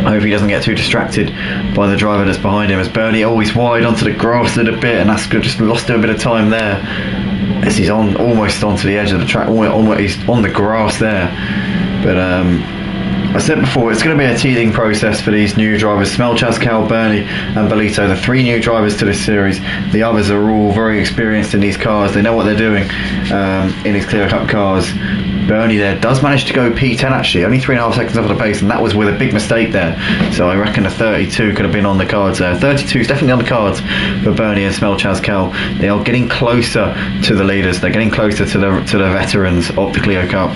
D: I hope he doesn't get too distracted by the driver that's behind him, as Bernie always wide onto the grass a little bit, and that's good. Just lost a bit of time there as he's almost onto the edge of the track. He's on the grass there, but I said before, it's going to be a teething process for these new drivers. Smelchas, Cal, Bernie and Belito, the 3 new drivers to this series. The others are all very experienced in these cars. They know what they're doing in these Clio Cup cars. Bernie there does manage to go P10 actually, only 3.5 seconds off of the pace, and that was with a big mistake there. So I reckon a 32 could have been on the cards there. 32 is definitely on the cards for Bernie and Smelchas Cal. They are getting closer to the leaders. They're getting closer to the veterans of the Clio Cup.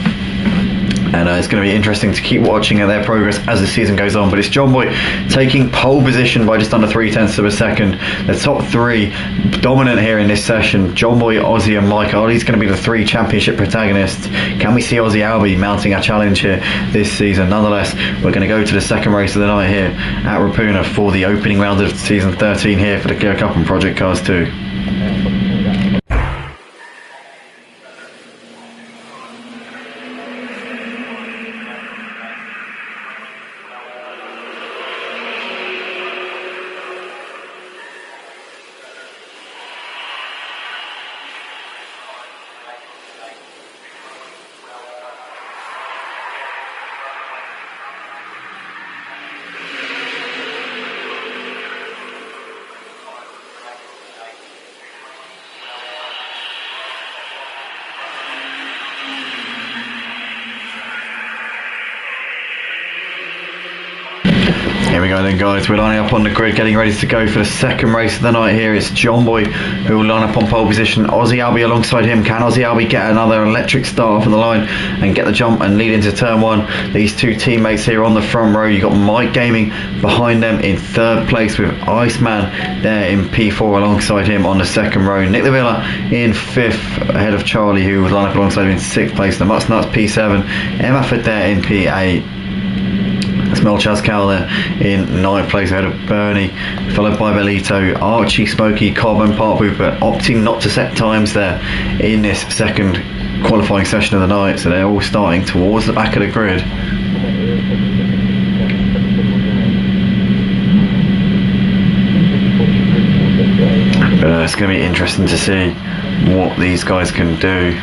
D: And it's going to be interesting to keep watching their progress as the season goes on. But it's John Boy taking pole position by just under 3 tenths of a second. The top 3 dominant here in this session. John Boy, Aussie and Mike. Are these going to be the 3 championship protagonists? Can we see Aussie Albie mounting a challenge here this season? Nonetheless, we're going to go to the second race of the night here at Ruapuna for the opening round of season 13 here for the Clio Cup and Project Cars 2. go then, guys. We're lining up on the grid, getting ready to go for the second race of the night here. It's John Boy who will line up on pole position. Ozzy Albie alongside him. Can Ozzy Albie get another electric start off of the line and get the jump and lead into turn one? These two teammates here on the front row. You've got Mike Gaming behind them in third place with Iceman there in P4 alongside him on the second row. Nick Villa in fifth ahead of Charlie, who was lined up alongside him in sixth place. The Mutts Nuts P7. Emmaford there in P8. Smell Chascal there in ninth place ahead of Bernie, followed by Belito, Archie, Smokey, Cobb and Parkbooth, but opting not to set times there in this second qualifying session of the night, so they're all starting towards the back of the grid. But it's going to be interesting to see what these guys can do.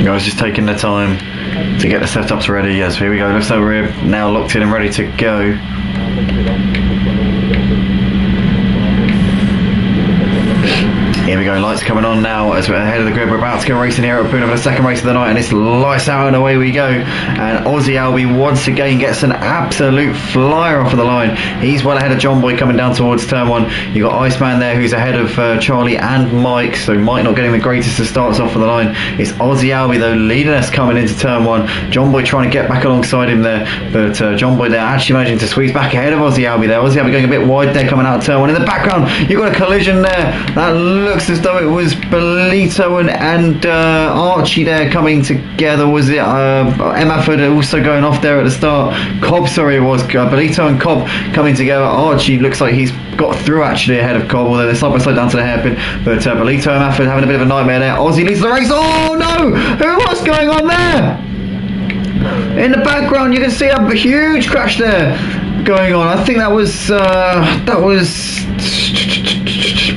D: Guys, just taking the time to get the setups ready. Yes, here we go. Looks like we're now locked in and ready to go. Here we go, lights coming on now as we're ahead of the grid. We're about to go racing here at Ruapuna for the second race of the night, and it's lights out and away we go. And Ozzy Albie once again gets an absolute flyer off of the line. He's well ahead of John Boy coming down towards turn one. You've got Iceman there who's ahead of Charlie and Mike, so Mike not getting the greatest of starts off of the line. It's Ozzy Albie though leading us coming into turn one. John Boy trying to get back alongside him there, but John Boy there actually managing to squeeze back ahead of Ozzy Albie there. Ozzy Albie going a bit wide there coming out of turn one. In the background you've got a collision there. That looks as though it was Belito and Archie there coming together. Was it Emmaford also going off there at the start? Cobb, sorry, it was Belito and Cobb coming together. Archie looks like he's got through actually ahead of Cobb, although they're side by side down to the hairpin. But Belito and Emmaford having a bit of a nightmare there. Ozzy leads the race. Oh no! What's going on there? In the background you can see a huge crash there going on. I think that was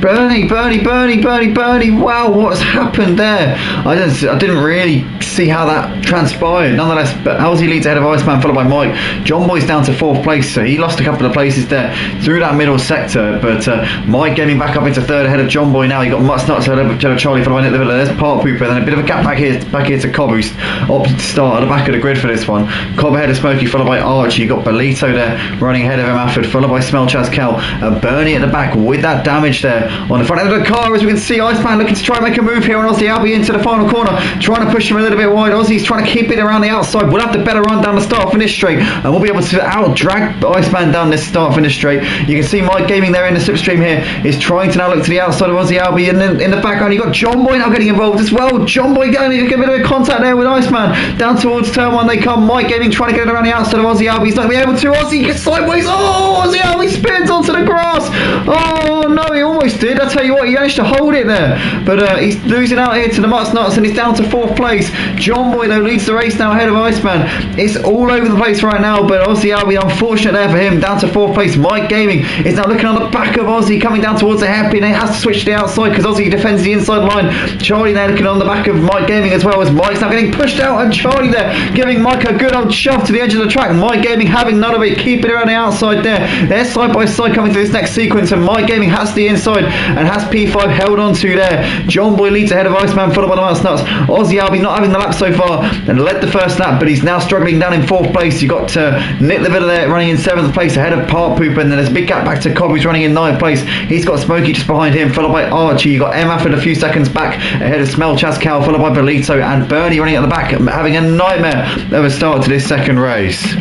D: Bernie. Wow, what's happened there? I didn't really see how that transpired. Nonetheless, but Ozzy leads ahead of Iceman, followed by Mike. John Boy's down to fourth place, so he lost a couple of places there through that middle sector. But Mike getting back up into third ahead of John Boy now. You got Mutts Nuts ahead of Charlie, followed by Nick the Villa. There's Park Pooper, then a bit of a gap back here to Cobb, who's opted to start at the back of the grid for this one. Cobb ahead of Smokey, followed by Archie. You got Belito there running ahead of Emmaford, followed by Smell Chascal and Bernie at the back with that damage there on the front end of the car. As we can see, Iceman looking to try and make a move here on Ozzy Albie into the final corner, trying to push him a little bit wide. Ozzy's trying to keep it around the outside. We'll have to better run down the start finish straight, and we'll be able to out drag Iceman down this start finish straight. You can see Mike Gaming there in the slipstream here is trying to now look to the outside of Ozzy Albie, and then in the background you've got John Boy now getting involved as well. John Boy getting a bit of a contact there with Iceman. Down towards turn one they come. Mike Gaming trying to get it around the outside of Ozzy Albie. He's not going to be able to. Ozzy gets sideways. Oh, Ozzy Albie spins onto the grass. Oh no, he almost did. I tell you what, he managed to hold it there, but he's losing out here to the Mutts Nuts, and he's down to fourth place. John Boy though leads the race now ahead of Iceman. It's all over the place right now, but Ozzy Albie, unfortunate there for him, down to fourth place. Mike Gaming is now looking on the back of Ozzy, coming down towards the hairpin. He has to switch to the outside because Ozzy defends the inside line. Charlie there looking on the back of Mike Gaming as well, as Mike's now getting pushed out, and Charlie there giving Mike a good old shove to the edge of the track. Mike Gaming having none of it, keeping it around the outside there. They're side by side coming to this next sequence, and Mike Gaming has the inside and has P5 held on to there. John Boy leads ahead of Iceman, followed by the Mutts Nuts. Ozzy Albie not having the lap so far and led the first lap, but he's now struggling down in fourth place. You've got Nick the Villa there running in seventh place ahead of Park Pooper, and then there's a big gap back to Cobb, who's running in ninth place. He's got Smokey just behind him, followed by Archie. You've got Emmaford a few seconds back ahead of Smell Chascal, followed by Belito, and Bernie running at the back, having a nightmare of a start to this second race.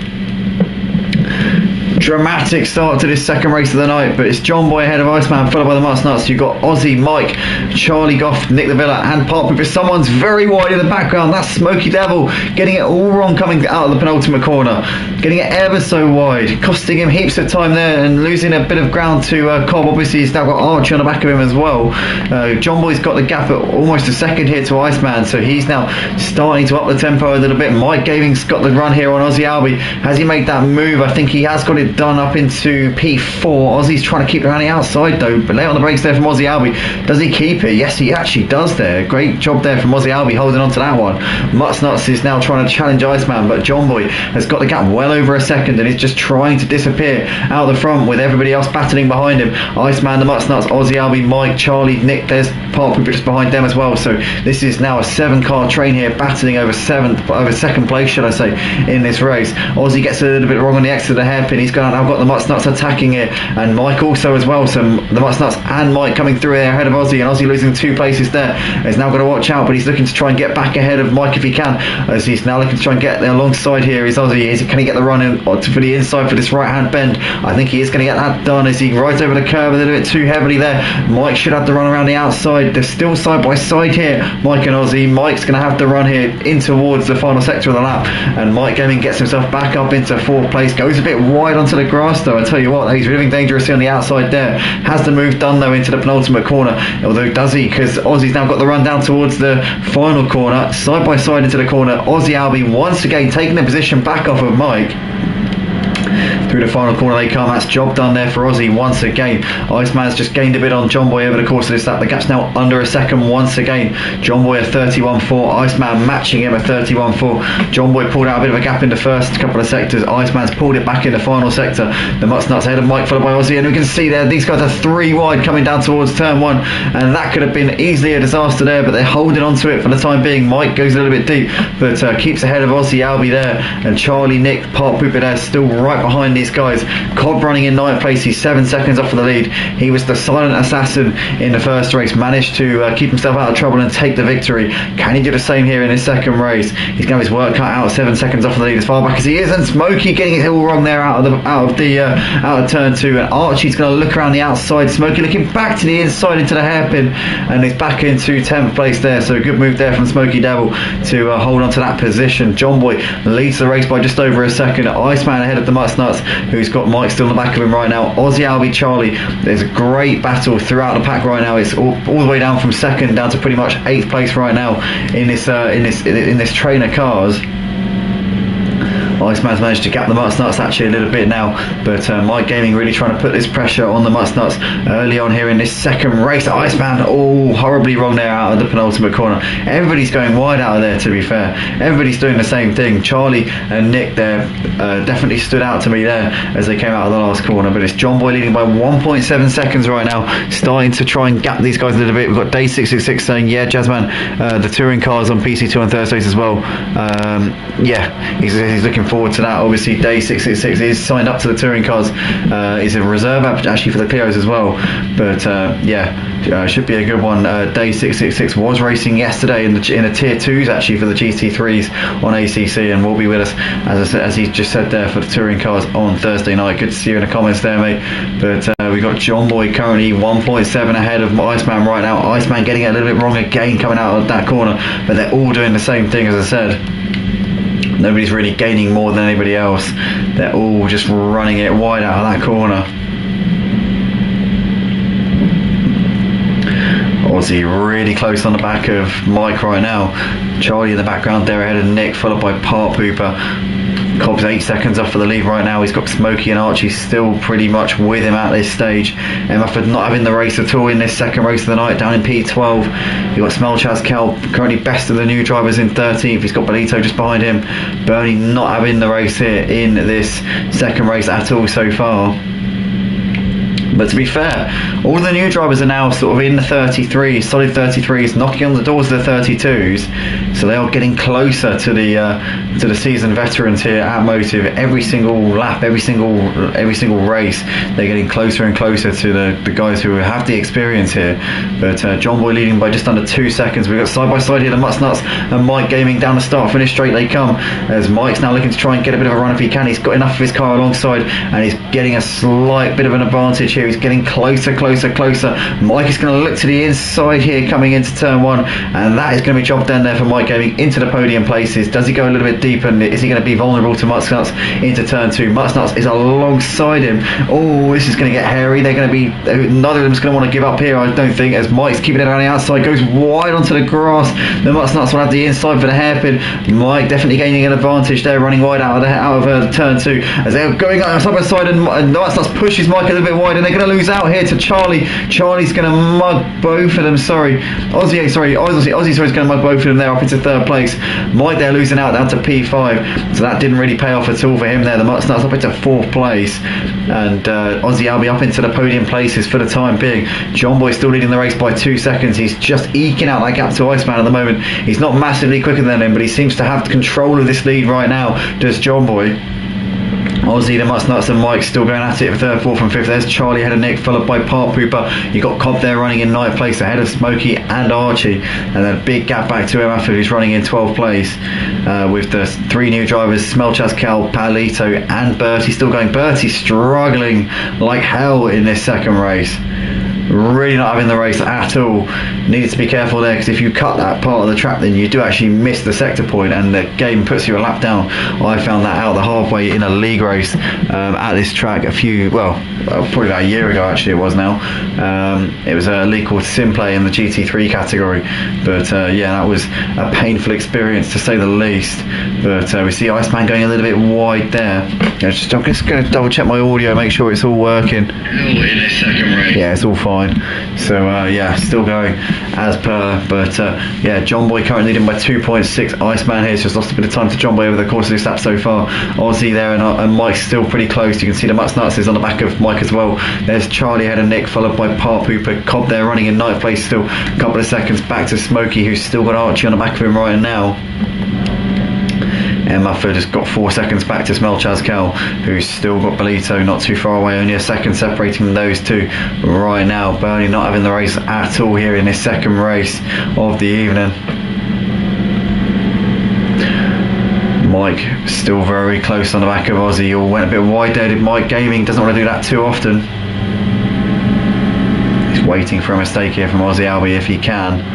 D: Dramatic start to this second race of the night, but it's John Boy ahead of Iceman, followed by the Mutts Nuts. You've got Ozzy, Mike, Charlie Goff, Nick the Villa and Park Pooper. Someone's very wide in the background. That's Smoky Devil getting it all wrong coming out of the penultimate corner, getting it ever so wide, costing him heaps of time there and losing a bit of ground to Cobb. Obviously he's now got Archie on the back of him as well. John Boy's got the gap at almost a second here to Iceman, so he's now starting to up the tempo a little bit. Mike Gaming's got the run here on Ozzy Albie. Has he made that move? I think he has got it been done up into P4. Ozzy's trying to keep around the outside though, but late on the brakes there from Ozzy Albi. Does he keep it? Yes, he actually does there. Great job there from Ozzy Albi holding on to that one. Mutsnuts is now trying to challenge Iceman, but John Boy has got the gap well over a second and is just trying to disappear out the front with everybody else battling behind him. Iceman, the Mutsnuts, Ozzy Albi, Mike, Charlie, Nick, there's Park Pooper just behind them as well. So this is now a 7-car train here battling over second place, should I say, in this race. Ozzy gets a little bit wrong on the exit of the hairpin. He's now got the Mutsnuts attacking it, and Mike also as well. So the Mutsnuts and Mike coming through there ahead of Ozzy, and Ozzy losing 2 places there. He's now got to watch out, but he's looking to try and get back ahead of Mike if he can, as he's now looking to try and get there alongside here is Ozzy. Can he get the run in for the inside for this right hand bend? I think he is going to get that done as he rides over the curve a little bit too heavily there. Mike should have to run around the outside. They're still side by side here, Mike and Ozzy. Mike's going to have to run here in towards the final sector of the lap, and Mike Gaming gets himself back up into 4th place. Goes a bit wide onto the grass though. I tell you what, he's living dangerously on the outside there. Has the move done though into the penultimate corner, although does he, because Ozzy's now got the run down towards the final corner, side by side into the corner. Ozzy Albi once again taking the position back off of Mike. Through the final corner they come. That's job done there for Ozzy once again. Iceman's just gained a bit on John Boy over the course of this lap. The gap's now under a second once again. John Boy at 31.4. Iceman matching him at 31.4. John Boy pulled out a bit of a gap in the first couple of sectors. Iceman's pulled it back in the final sector. The Mutsnuts ahead of Mike, followed by Ozzy, and we can see there these guys are 3 wide coming down towards turn 1, and that could have been easily a disaster there, but they're holding on to it for the time being. Mike goes a little bit deep, but keeps ahead of Ozzy Albi there, and Charlie, Nick, Park Pooper there still right behind these guys. Cobb running in 9th place. He's 7 seconds off of the lead. He was the silent assassin in the first race, managed to keep himself out of trouble and take the victory. Can he do the same here in his second race? He's going to have his work cut out, 7 seconds off of the lead as far back as he is, and Smokey getting it all wrong there out of turn 2, and Archie's going to look around the outside. Smokey looking back to the inside into the hairpin, and he's back into 10th place there. So a good move there from Smokey Devil to hold on to that position. John Boy leads the race by just over a second. Iceman ahead of the Mutsnuts, who's got Mike still in the back of him right now. Ozzy Albi, Charlie, there's a great battle throughout the pack right now. It's all the way down from 2nd down to pretty much 8th place right now in this train of cars. Iceman's managed to gap the Mutsnuts actually a little bit now, but Mike Gaming really trying to put this pressure on the Mutsnuts early on here in this second race. Iceman horribly wrong there out of the penultimate corner. Everybody's going wide out of there, to be fair. Everybody's doing the same thing. Charlie and Nick there definitely stood out to me there as they came out of the last corner, but it's John Boy leading by 1.7 seconds right now, starting to try and gap these guys a little bit. We've got Day 666 saying, yeah, Jazzman, the touring cars on PC2 on Thursdays as well. Yeah, he's looking forward to that. Obviously Day 666 is signed up to the touring cars. He's a reserve app actually for the Clios as well, but yeah, should be a good one. Day 666 was racing yesterday in the tier 2s actually for the GT3s on ACC, and will be with us as he just said there for the touring cars on Thursday night. Good to see you in the comments there, mate. But we got John Boy currently 1.7 ahead of Iceman right now. Iceman getting it a little bit wrong again coming out of that corner, but they're all doing the same thing as I said. Nobody's really gaining more than anybody else. They're all just running it wide out of that corner. Ozzy really close on the back of Mike right now. Charlie in the background there ahead of Nick, followed by Park Pooper. Cobb's 8 seconds off of the lead right now. He's got Smokey and Archie still pretty much with him at this stage. Mufford not having the race at all in this second race of the night, down in P12. You've got Smelchaz Kel, currently best of the new drivers, in 13th. He's got Belito just behind him. Bernie not having the race here in this second race at all so far. But to be fair, all the new drivers are now sort of in the 33s, solid 33s, knocking on the doors of the 32s. So they are getting closer to the seasoned veterans here at Motive. Every single lap, every single race, they're getting closer and closer to the guys who have the experience here. But John Boy leading by just under 2 seconds. We've got side by side here the Mutsnuts and Mike Gaming down the start finish straight they come, as Mike's now looking to try and get a bit of a run if he can. He's got enough of his car alongside, and he's getting a slight bit of an advantage here here. He's getting closer. Mike is going to look to the inside here coming into turn 1, and that is going to be job done there for Mike Gaming into the podium places. Does he go a little bit deeper, and is he going to be vulnerable to Mutsnuts into turn 2? Mutsnuts is alongside him. Oh, this is going to get hairy. They're going to be, neither of them is going to want to give up here, I don't think, as Mike's keeping it on the outside, goes wide onto the grass. The Mutsnuts will have the inside for the hairpin. Mike definitely gaining an advantage there, running wide out of turn 2 as they're going side by side, and Mutsnuts pushes Mike a little bit wide, and they're going to lose out here to Charlie. Charlie's going to mug both of them, Ozzy is going to mug both of them there up into 3rd place. Mike there losing out down to P5, so that didn't really pay off at all for him there. The Mutsnuts up into 4th place, and Ozzy Albie up into the podium places for the time being. John Boy still leading the race by 2 seconds. He's just eking out that gap to Iceman at the moment. He's not massively quicker than him, but he seems to have control of this lead right now, does John Boy. Ozzy, the Mutsnuts and Mike still going at it for 3rd, 4th and 5th. There's Charlie ahead of Nick, followed by Park Pooper. You got Cobb there running in 9th place ahead of Smokey and Archie, and then a big gap back to him after who's running in 12th place with the 3 new drivers, Smelchaz, Cal, Palito and Bertie still going. Bertie struggling like hell in this 2nd race. Really not having the race at all. Needed to be careful there, because if you cut that part of the track, then you do actually miss the sector point, and the game puts you a lap down. I found that out the hard way in a league race at this track probably about a year ago actually it was now. It was a league called Simplay in the GT3 category, but yeah, that was a painful experience to say the least. But we see Iceman going a little bit wide there. I'm just going to double check my audio, make sure it's all working.
E: In this 2nd race.
D: Yeah, it's all fine. So yeah, still going as per, but yeah, John Boy currently leading by 2.6. Iceman here has just lost a bit of time to John Boy over the course of this lap so far. Ozzy there, and Mike's still pretty close. You can see the Mutsnuts is on the back of Mike as well. There's Charlie ahead of Nick, followed by Park Pooper. Cobb there running in 9th place still, a couple of seconds back to Smokey, who's still got Archie on the back of him right now. And Mufford has got 4 seconds back to Smelchaz Cal, who's still got Belito not too far away, only a second separating those two right now. Bernie not having the race at all here in this 2nd race of the evening. Mike still very close on the back of Ozzy. All went a bit wide there, did Mike Gaming, doesn't want to do that too often. He's waiting for a mistake here from Ozzy Albie if he can.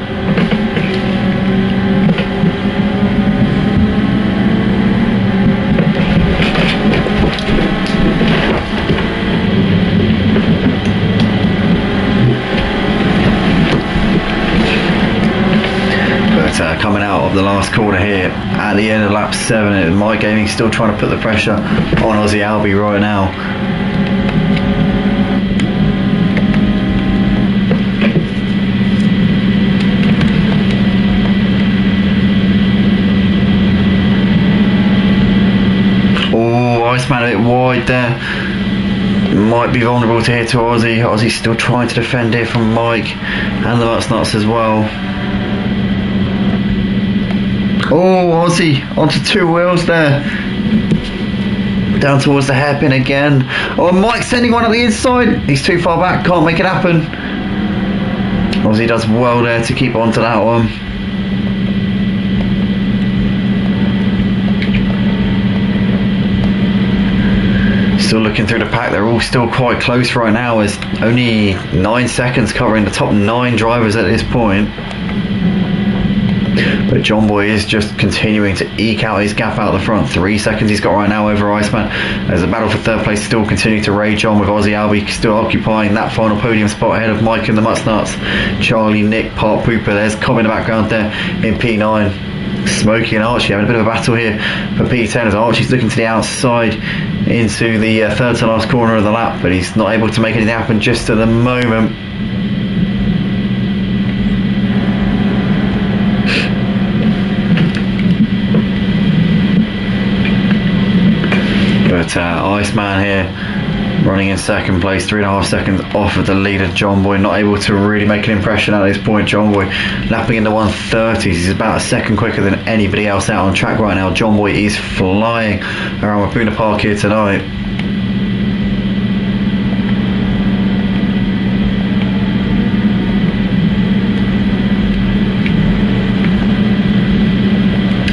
D: Coming out of the last corner here at the end of lap 7, Mike Gaming still trying to put the pressure on Ozzy Albie right now. Oh, Iceman a bit wide there. Might be vulnerable to hit to Ozzy. Ozzy's still trying to defend here from Mike and the Mutsnuts as well. Oh, Ozzy onto 2 wheels there. Down towards the hairpin again. Oh, Mike's sending one on the inside. He's too far back, can't make it happen. Ozzy does well there to keep on to that one. Still looking through the pack, they're all still quite close right now, as only 9 seconds covering the top 9 drivers at this point. But John Boy is just continuing to eke out his gap out the front. 3 seconds he's got right now over Iceman, as the battle for 3rd place still continuing to rage on, with Ozzy Albie still occupying that final podium spot ahead of Mike and the Mutsnuts. Charlie, Nick, Park Pooper, there's Cobb in the background there in P9. Smokey and Archie having a bit of a battle here for P10, as Archie's looking to the outside into the 3rd to last corner of the lap, but he's not able to make anything happen just at the moment. But Iceman here running in 2nd place, 3.5 seconds off of the leader John Boy, not able to really make an impression at this point. John Boy lapping in the 130s, he's about a second quicker than anybody else out on track right now. John Boy is flying around Ruapuna Park here tonight.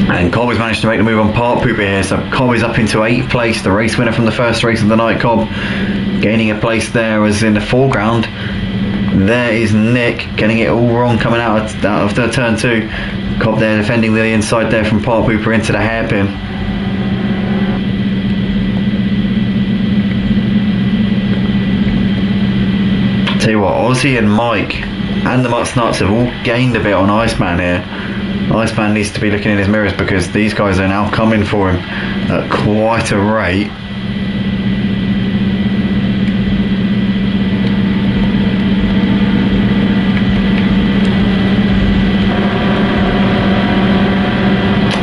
D: And Cobb has managed to make the move on Park Pooper here. So Cobb is up into 8th place, the race winner from the first race of the night. Cobb gaining a place there as in the foreground. There is Nick getting it all wrong coming out of the turn 2. Cobb there defending the inside there from Park Pooper into the hairpin. Tell you what, Aussie and Mike and the Mutts Nuts have all gained a bit on Iceman here. Iceman needs to be looking in his mirrors because these guys are now coming for him at quite a rate.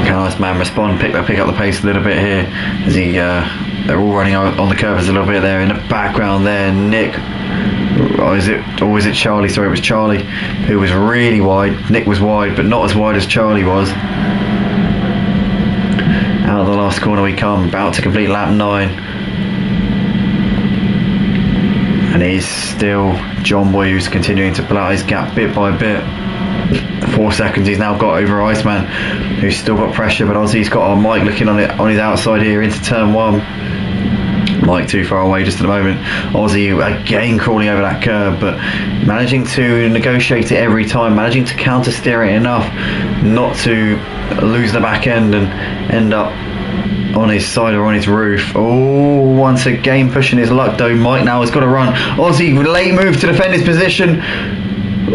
D: Can Iceman respond, pick up the pace a little bit here as he they're all running on the curves a little bit there. In the background there, Nick. Or is it Charlie? Sorry, it was Charlie who was really wide. Nick was wide, but not as wide as Charlie was. Out of the last corner we come, about to complete lap 9. And he's still John Boy who's continuing to pull out his gap bit by bit. 4 seconds he's now got over Iceman, who's still got pressure, but Aussie's got Mike looking on his outside here into turn 1. Mike too far away just at the moment. Aussie again crawling over that curb, but managing to negotiate it every time, managing to counter steer it enough not to lose the back end and end up on his side or on his roof. Oh, once again pushing his luck though. Mike now has got to run. Aussie late move to defend his position.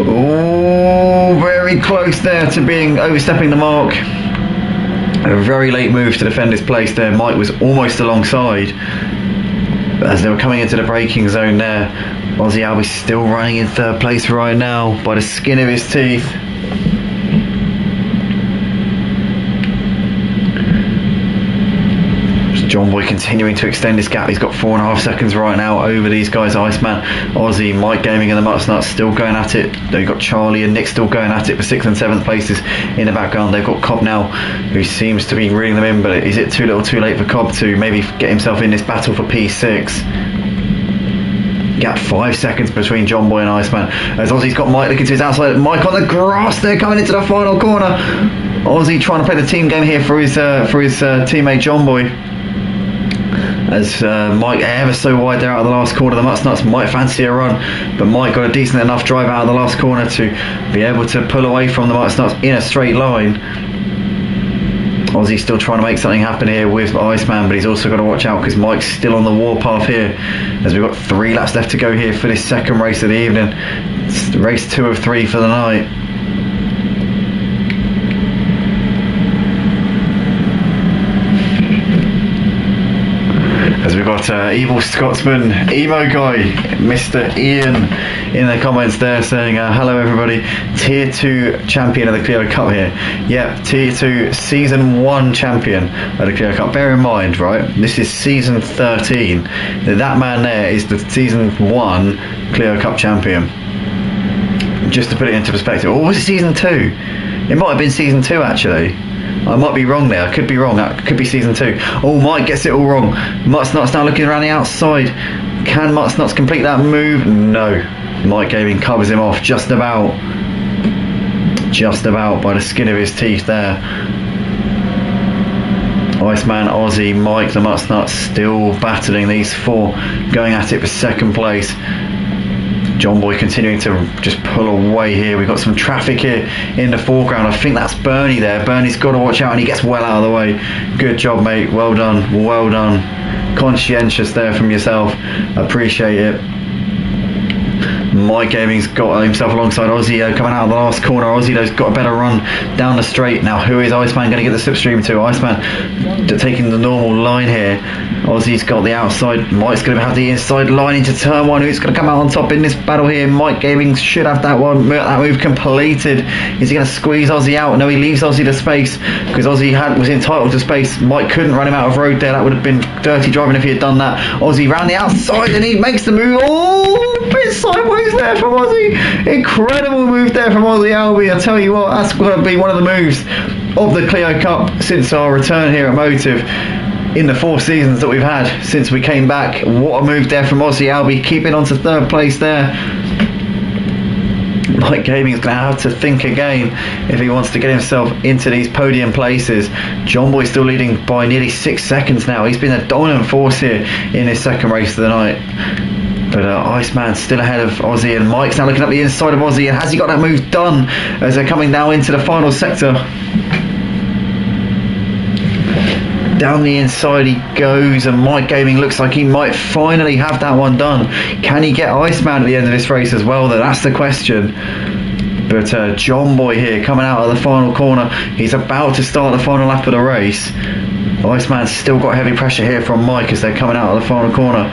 D: Oh, very close there to being overstepping the mark. A very late move to defend his place there. Mike was almost alongside as they were coming into the braking zone there. Aussie Albie's still running in 3rd place right now by the skin of his teeth. John Boy continuing to extend his gap. He's got 4.5 seconds right now over these guys. Iceman, Aussie, Mike Gaming and the Mutts Nuts still going at it. They've got Charlie and Nick still going at it for 6th and 7th places in the background. They've got Cobb now who seems to be reeling them in, but is it too little too late for Cobb to maybe get himself in this battle for P6? Gap 5 seconds between John Boy and Iceman as Aussie's got Mike looking to his outside. Mike on the grass there coming into the final corner. Aussie trying to play the team game here for his teammate John Boy. As Mike ever so wide there out of the last corner. The Mutts Nuts might fancy a run, but Mike got a decent enough drive out of the last corner to be able to pull away from the Mutts Nuts in a straight line. Aussie's still trying to make something happen here with Iceman, but he's also got to watch out because Mike's still on the warpath here as we've got 3 laps left to go here for this second race of the evening. It's race 2 of 3 for the night. As we've got Evil Scotsman, Emo Guy, Mr. Ian in the comments there saying, hello everybody, Tier 2 champion of the Clio Cup here. Yep, Tier 2 Season 1 champion of the Clio Cup. Bear in mind, right, this is Season 13. That man there is the Season 1 Clio Cup champion. Just to put it into perspective. Or was it Season 2? It might have been Season 2 actually. I might be wrong there. I could be wrong. That could be Season 2. Oh, Mike gets it all wrong. Mutts Nuts now looking around the outside. Can Mutts Nuts complete that move? No. Mike Gaming covers him off just about by the skin of his teeth there. Iceman, Aussie, Mike, the Mutts Nuts still battling these 4, going at it for 2nd place. John Boy continuing to just pull away here. We've got some traffic here in the foreground. I think that's Bernie there. Bernie's got to watch out and he gets well out of the way. Good job, mate. Well done. Well done. Conscientious there from yourself. Appreciate it. Mike Gaming's got himself alongside Aussie coming out of the last corner. Aussie though's got a better run down the straight. Now who is Iceman going to get the slipstream to? Iceman taking the normal line here. Aussie's got the outside. Mike's going to have the inside line into turn 1. Who's going to come out on top in this battle here? Mike Gaming should have that move completed. Is he going to squeeze Aussie out? No, he leaves Aussie the space because Aussie was entitled to space. Mike couldn't run him out of road there. That would have been dirty driving if he had done that. Aussie round the outside and he makes the move. Oh, bit sideways there from Aussie. Incredible move there from Aussie Albie. I tell you what, that's going to be one of the moves of the Clio Cup since our return here at Motive in the 4 seasons that we've had since we came back. What a move there from Aussie Albie, keeping on to 3rd place there. Mike Gaming is going to have to think again if he wants to get himself into these podium places. John Boy still leading by nearly 6 seconds now. He's been a dominant force here in this second race of the night. But Iceman still ahead of Aussie, and Mike's now looking up the inside of Aussie, and has he got that move done as they're coming now into the final sector? Down the inside he goes, and Mike Gaming looks like he might finally have that one done. Can he get Iceman at the end of this race as well, though? That's the question. But John Boy here coming out of the final corner. He's about to start the final lap of the race. Iceman's still got heavy pressure here from Mike as they're coming out of the final corner.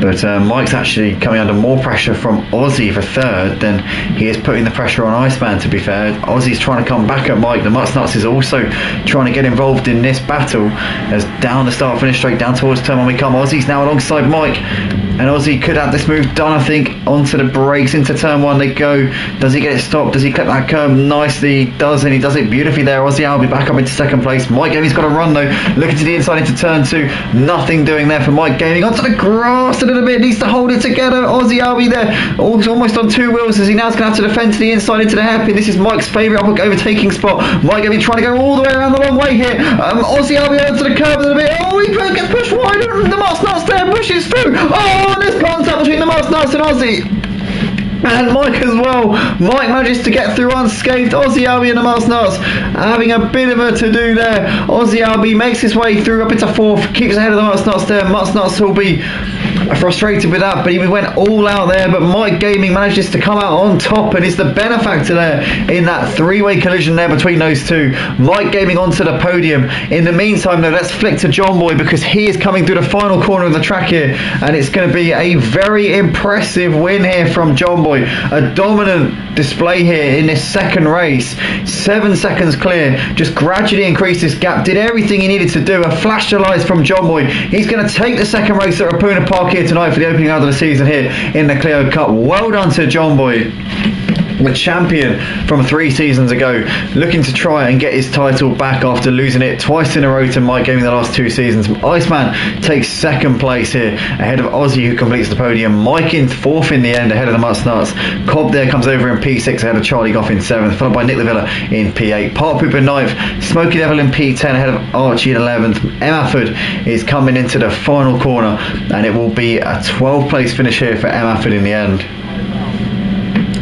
D: But Mike's actually coming under more pressure from Aussie for third than he is putting the pressure on Iceman, to be fair. Aussie's trying to come back at Mike. The Mutsnuts is also trying to get involved in this battle as down the start finish straight down towards turn one we come. Aussie's now alongside Mike, and Aussie could have this move done, I think. Onto the brakes, into turn one they go. Does he get it stopped? Does he clip that curb nicely? He does, and he does it beautifully there. Aussie will be back up into second place. Mike Gaming's got a run though, looking to the inside into turn two. Nothing doing there for Mike Gaming. Onto the grass a little bit, needs to hold it together. Aussie Albie there, almost on two wheels as he now's going to have to defend to the inside into the hairpin. This is Mike's favourite overtaking spot. Mike Gaming trying to go all the way around the long way here. Aussie Albie onto the curb a little bit. Oh, he gets pushed wide. The Mutsnuts there pushes through. Oh, and there's contact between the Mutsnuts and Aussie. And Mike as well. Mike manages to get through unscathed. Aussie Albie and the Mutsnuts having a bit of a to-do there. Aussie Albie makes his way through up into fourth, keeps ahead of the Mutsnuts there. Mutsnuts will be frustrated with that, but he went all out there. But Mike Gaming manages to come out on top and is the benefactor there in that three-way collision there between those two. Mike Gaming onto the podium. In the meantime though, let's flick to John Boy because he is coming through the final corner of the track here, and it's going to be a very impressive win here from John Boy. A dominant display here in this second race. 7 seconds clear, just gradually increased this gap, did everything he needed to do. A flash of lights from John Boy. He's going to take the second race at Ruapuna Park here tonight for the opening round of the season here in the Clio Cup. Well done to John Boy, the champion from 3 seasons ago, looking to try and get his title back after losing it twice in a row to Mike Gaming the last 2 seasons. Iceman takes second place here ahead of Aussie, who completes the podium. Mike in fourth in the end ahead of the Mutsnuts. Cobb there comes over in P6 ahead of Charlie Goff in 7th, followed by Nick Lavilla in P8. Park Poop in 9th, Smokey Devil in P10 ahead of Archie in 11th. Emmaford is coming into the final corner, and it will be a 12th place finish here for Emmaford in the end.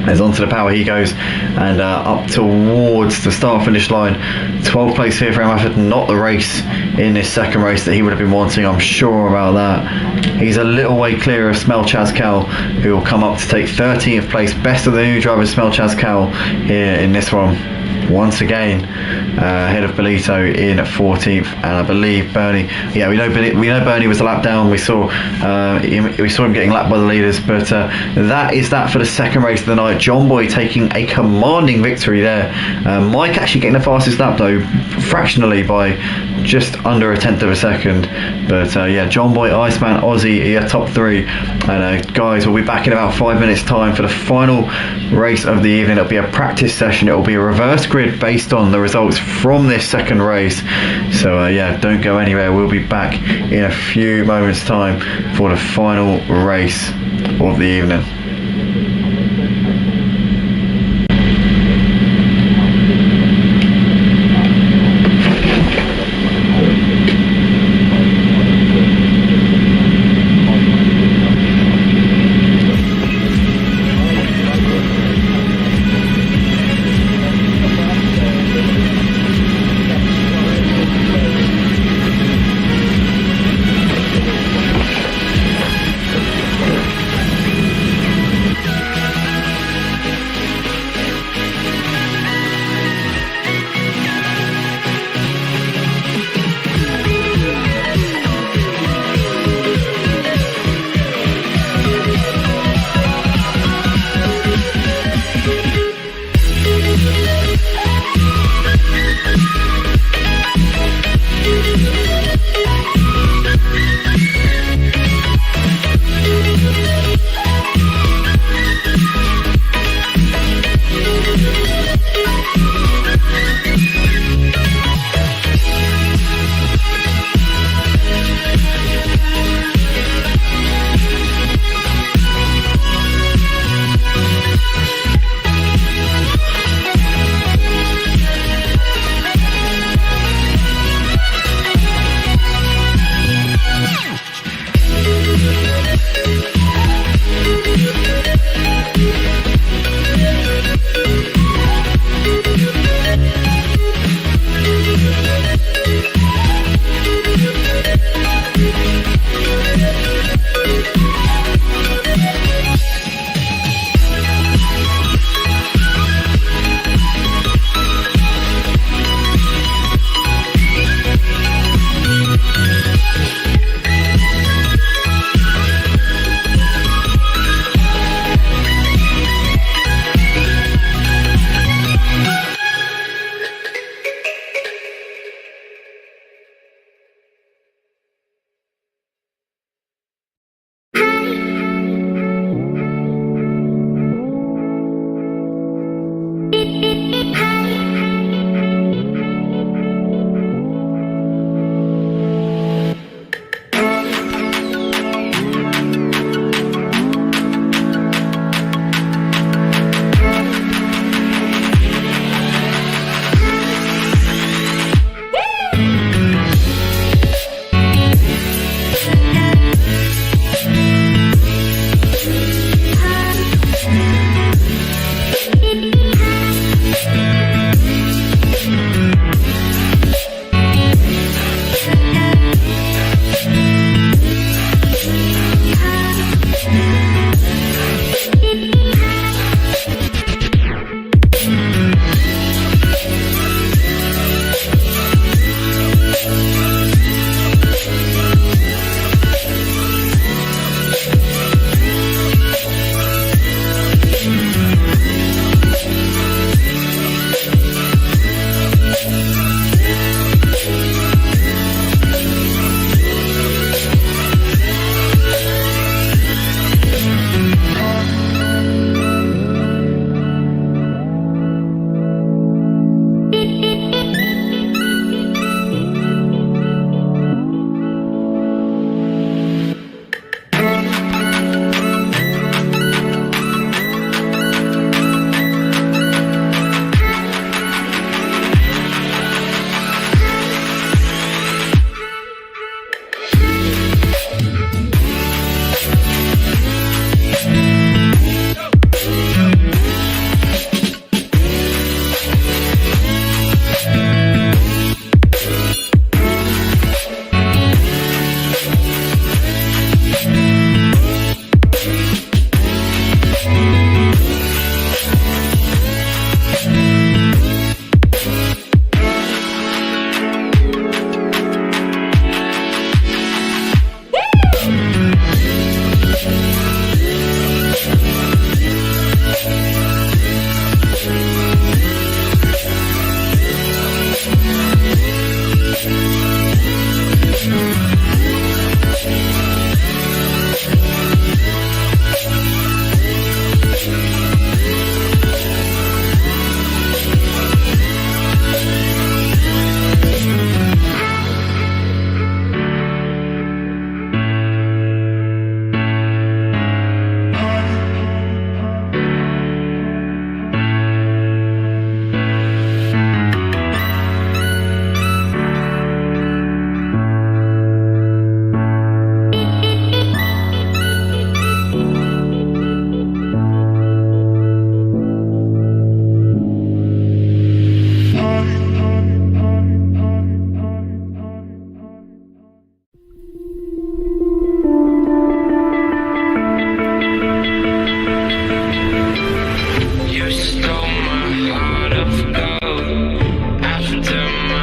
D: As onto the power he goes, and up towards the start finish line. 12th place here for Emmaford, not the race in this second race that he would have been wanting, I'm sure about that. He's a little way clear of Smell Chazcal, who will come up to take 13th place. Best of the new drivers, Smell Chazcal here in this one. Once again, ahead of Belito in 14th, and I believe Bernie. Yeah, we know Bernie was a lap down. We saw him getting lapped by the leaders, but that is that for the second race of the night. John Boy taking a commanding victory there. Mike actually getting the fastest lap though, fractionally by just under 1/10 of a second. But yeah, John Boy, Iceman, Aussie, top 3, and guys, we'll be back in about 5 minutes time for the final race of the evening. It'll be a practice session. It will be a reverse grid based on the results from this second race. So yeah, don't go anywhere. We'll be back in a few moments time for the final race of the evening.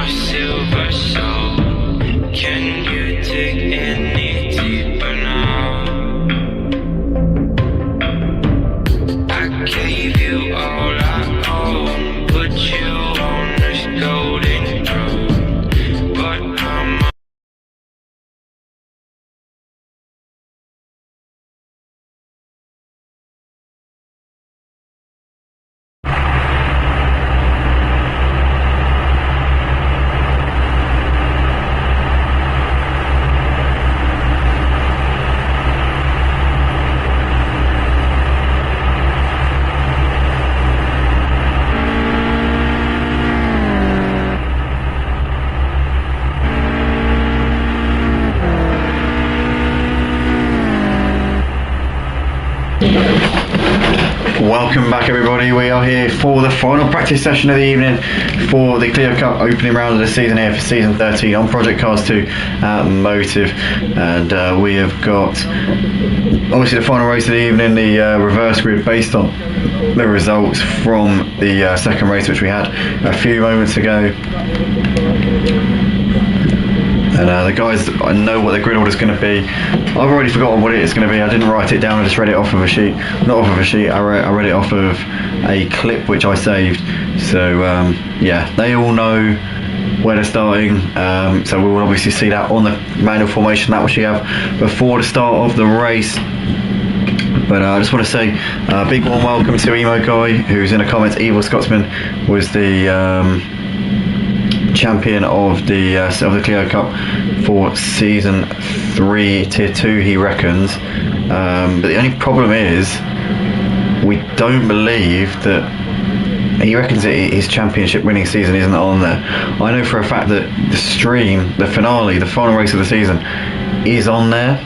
F: silver soul. Can you dig any deeper now? I gave you all I own, put you on this golden throne, but I'm
D: Welcome back everybody, we are here for the final practice session of the evening for the Clio Cup opening round of the season here for season 13 on Project Cars 2 at Motive, and we have got obviously the final race of the evening, the reverse grid based on the results from the second race which we had a few moments ago. And the guys, I know what the grid order is going to be. I've already forgotten what it is going to be. I didn't write it down, I just read it off of a sheet. Not off of a sheet, I read it off of a clip which I saved. So yeah, they all know where they're starting. So we will obviously see that on the manual formation that which you have before the start of the race. But I just want to say a big warm welcome to Emo Guy, who's in the comments. Evil Scotsman was the champion of the Clio Cup for season 3 tier 2, he reckons, but the only problem is we don't believe that he reckons that his championship winning season isn't on there. I know for a fact that the stream, the finale, the final race of the season is on there,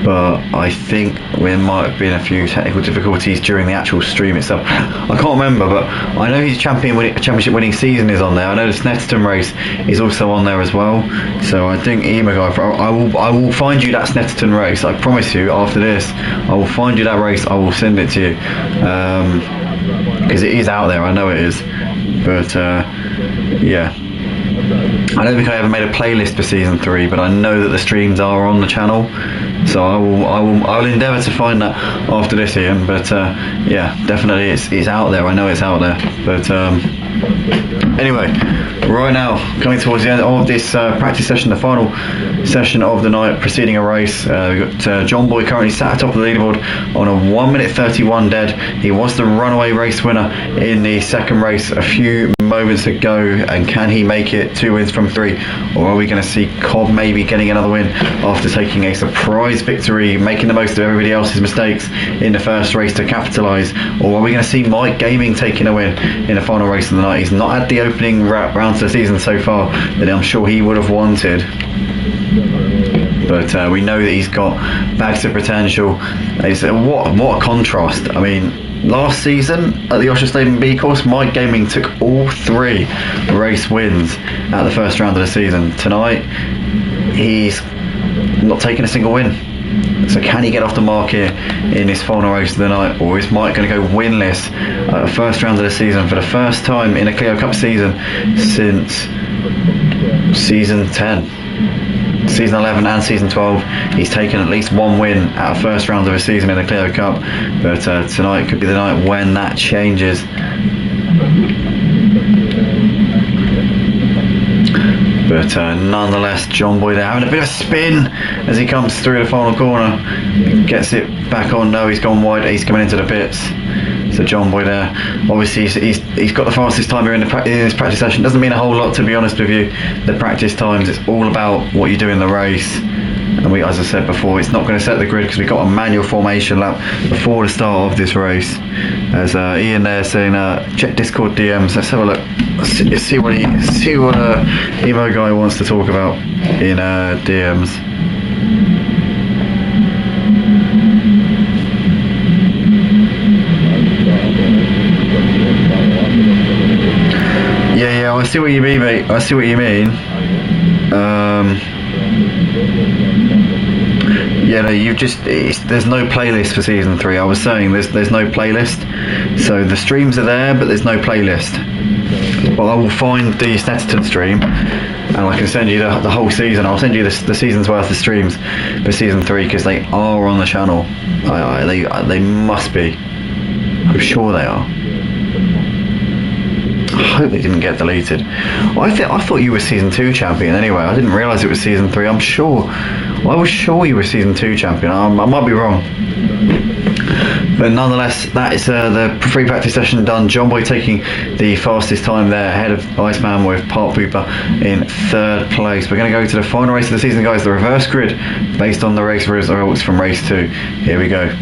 D: but I think there might have been a few technical difficulties during the actual stream itself. I can't remember, but I know his championship winning season is on there. I know the Snetterton race is also on there as well. So I think Emo Guy, I will find you that Snetterton race. I promise you, after this, I will find you that race. I will send it to you, because it is out there. I know it is, but yeah. I don't think I ever made a playlist for season 3, but I know that the streams are on the channel, so I will endeavour to find that after this, Ian. But yeah, definitely it's out there. I know it's out there. But anyway, right now coming towards the end of this practice session, the final session of the night preceding a race. We've got John Boy currently sat atop the leaderboard on a 1:31 dead. He was the runaway race winner in the second race a few moments ago, and can he make it 2 wins from 3, or are we going to see Cobb maybe getting another win after taking a surprise victory, making the most of everybody else's mistakes in the first race to capitalise, or are we going to see Mike Gaming taking a win in the final race of the night? He's not had the opening rounds of the season so far that I'm sure he would have wanted, but we know that he's got bags of potential. What a contrast. I mean, last season at the Oschersleben B course, Mike Gaming took all 3 race wins at the first round of the season. Tonight, he's not taking a single win. So can he get off the mark here in this final race of the night, or is Mike going to go winless at the first round of the season for the first time in a Clio Cup season since season 10? Season 11 and season 12, he's taken at least 1 win at a first round of a season in the Clio Cup, but tonight could be the night when that changes. But nonetheless, John Boy there having a bit of a spin as he comes through the final corner, gets it back on. No, he's gone wide, he's coming into the pits. So John Boy there, obviously he's got the fastest time here in this practice session. Doesn't mean a whole lot, to be honest with you. The practice times, it's all about what you do in the race. And we, as I said before, it's not going to set the grid because we've got a manual formation lap before the start of this race. As Ian there saying, check Discord DMs. Let's have a look. Let's see what Emo Guy wants to talk about in DMs. Yeah, I see what you mean, mate. I see what you mean. Yeah, no, there's no playlist for season 3. I was saying there's no playlist, so the streams are there, but there's no playlist. But I will find the S13 stream, and I can send you the whole season. I'll send you the season's worth of streams for season 3 because they are on the channel. They must be. I'm sure they are. I hope they didn't get deleted. I thought you were season 2 champion anyway. I didn't realise it was season 3. I was sure you were season 2 champion. I might be wrong. But nonetheless, that is the free practice session done. John Boy taking the fastest time there, ahead of Iceman with Park Pooper in 3rd place. We're going to go to the final race of the season, guys. The reverse grid based on the race results from race 2. Here we go.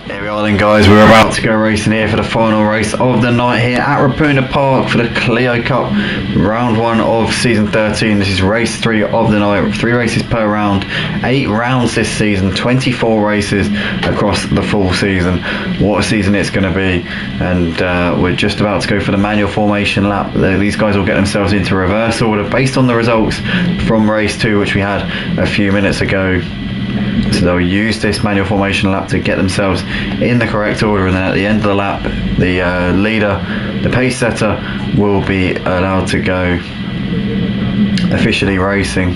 D: Here we are then, guys. We're about to go racing here for the final race of the night here at Ruapuna Park for the Clio Cup, round 1 of season 13. This is race 3 of the night. 3 races per round, 8 rounds this season, 24 races across the full season. What a season it's going to be. And we're just about to go for the manual formation lap. These guys will get themselves into reverse order based on the results from race 2, which we had a few minutes ago. So they'll use this manual formation lap to get themselves in the correct order, and then at the end of the lap, the leader, the pace setter, will be allowed to go officially racing.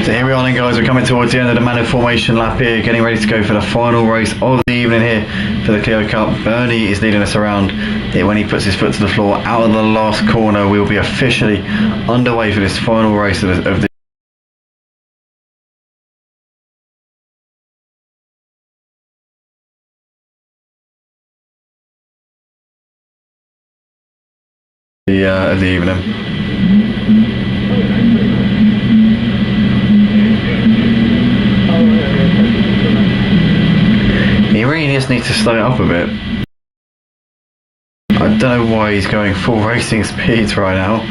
D: So here we are then, guys. We're coming towards the end of the manual formation lap here, getting ready to go for the final race of the evening here for the Clio Cup. Bernie is leading us around here. When he puts his foot to the floor out of the last corner, we'll be officially underway for this final race of the evening. Here he just need to slow it up a bit. I don't know why he's going full racing speeds right now.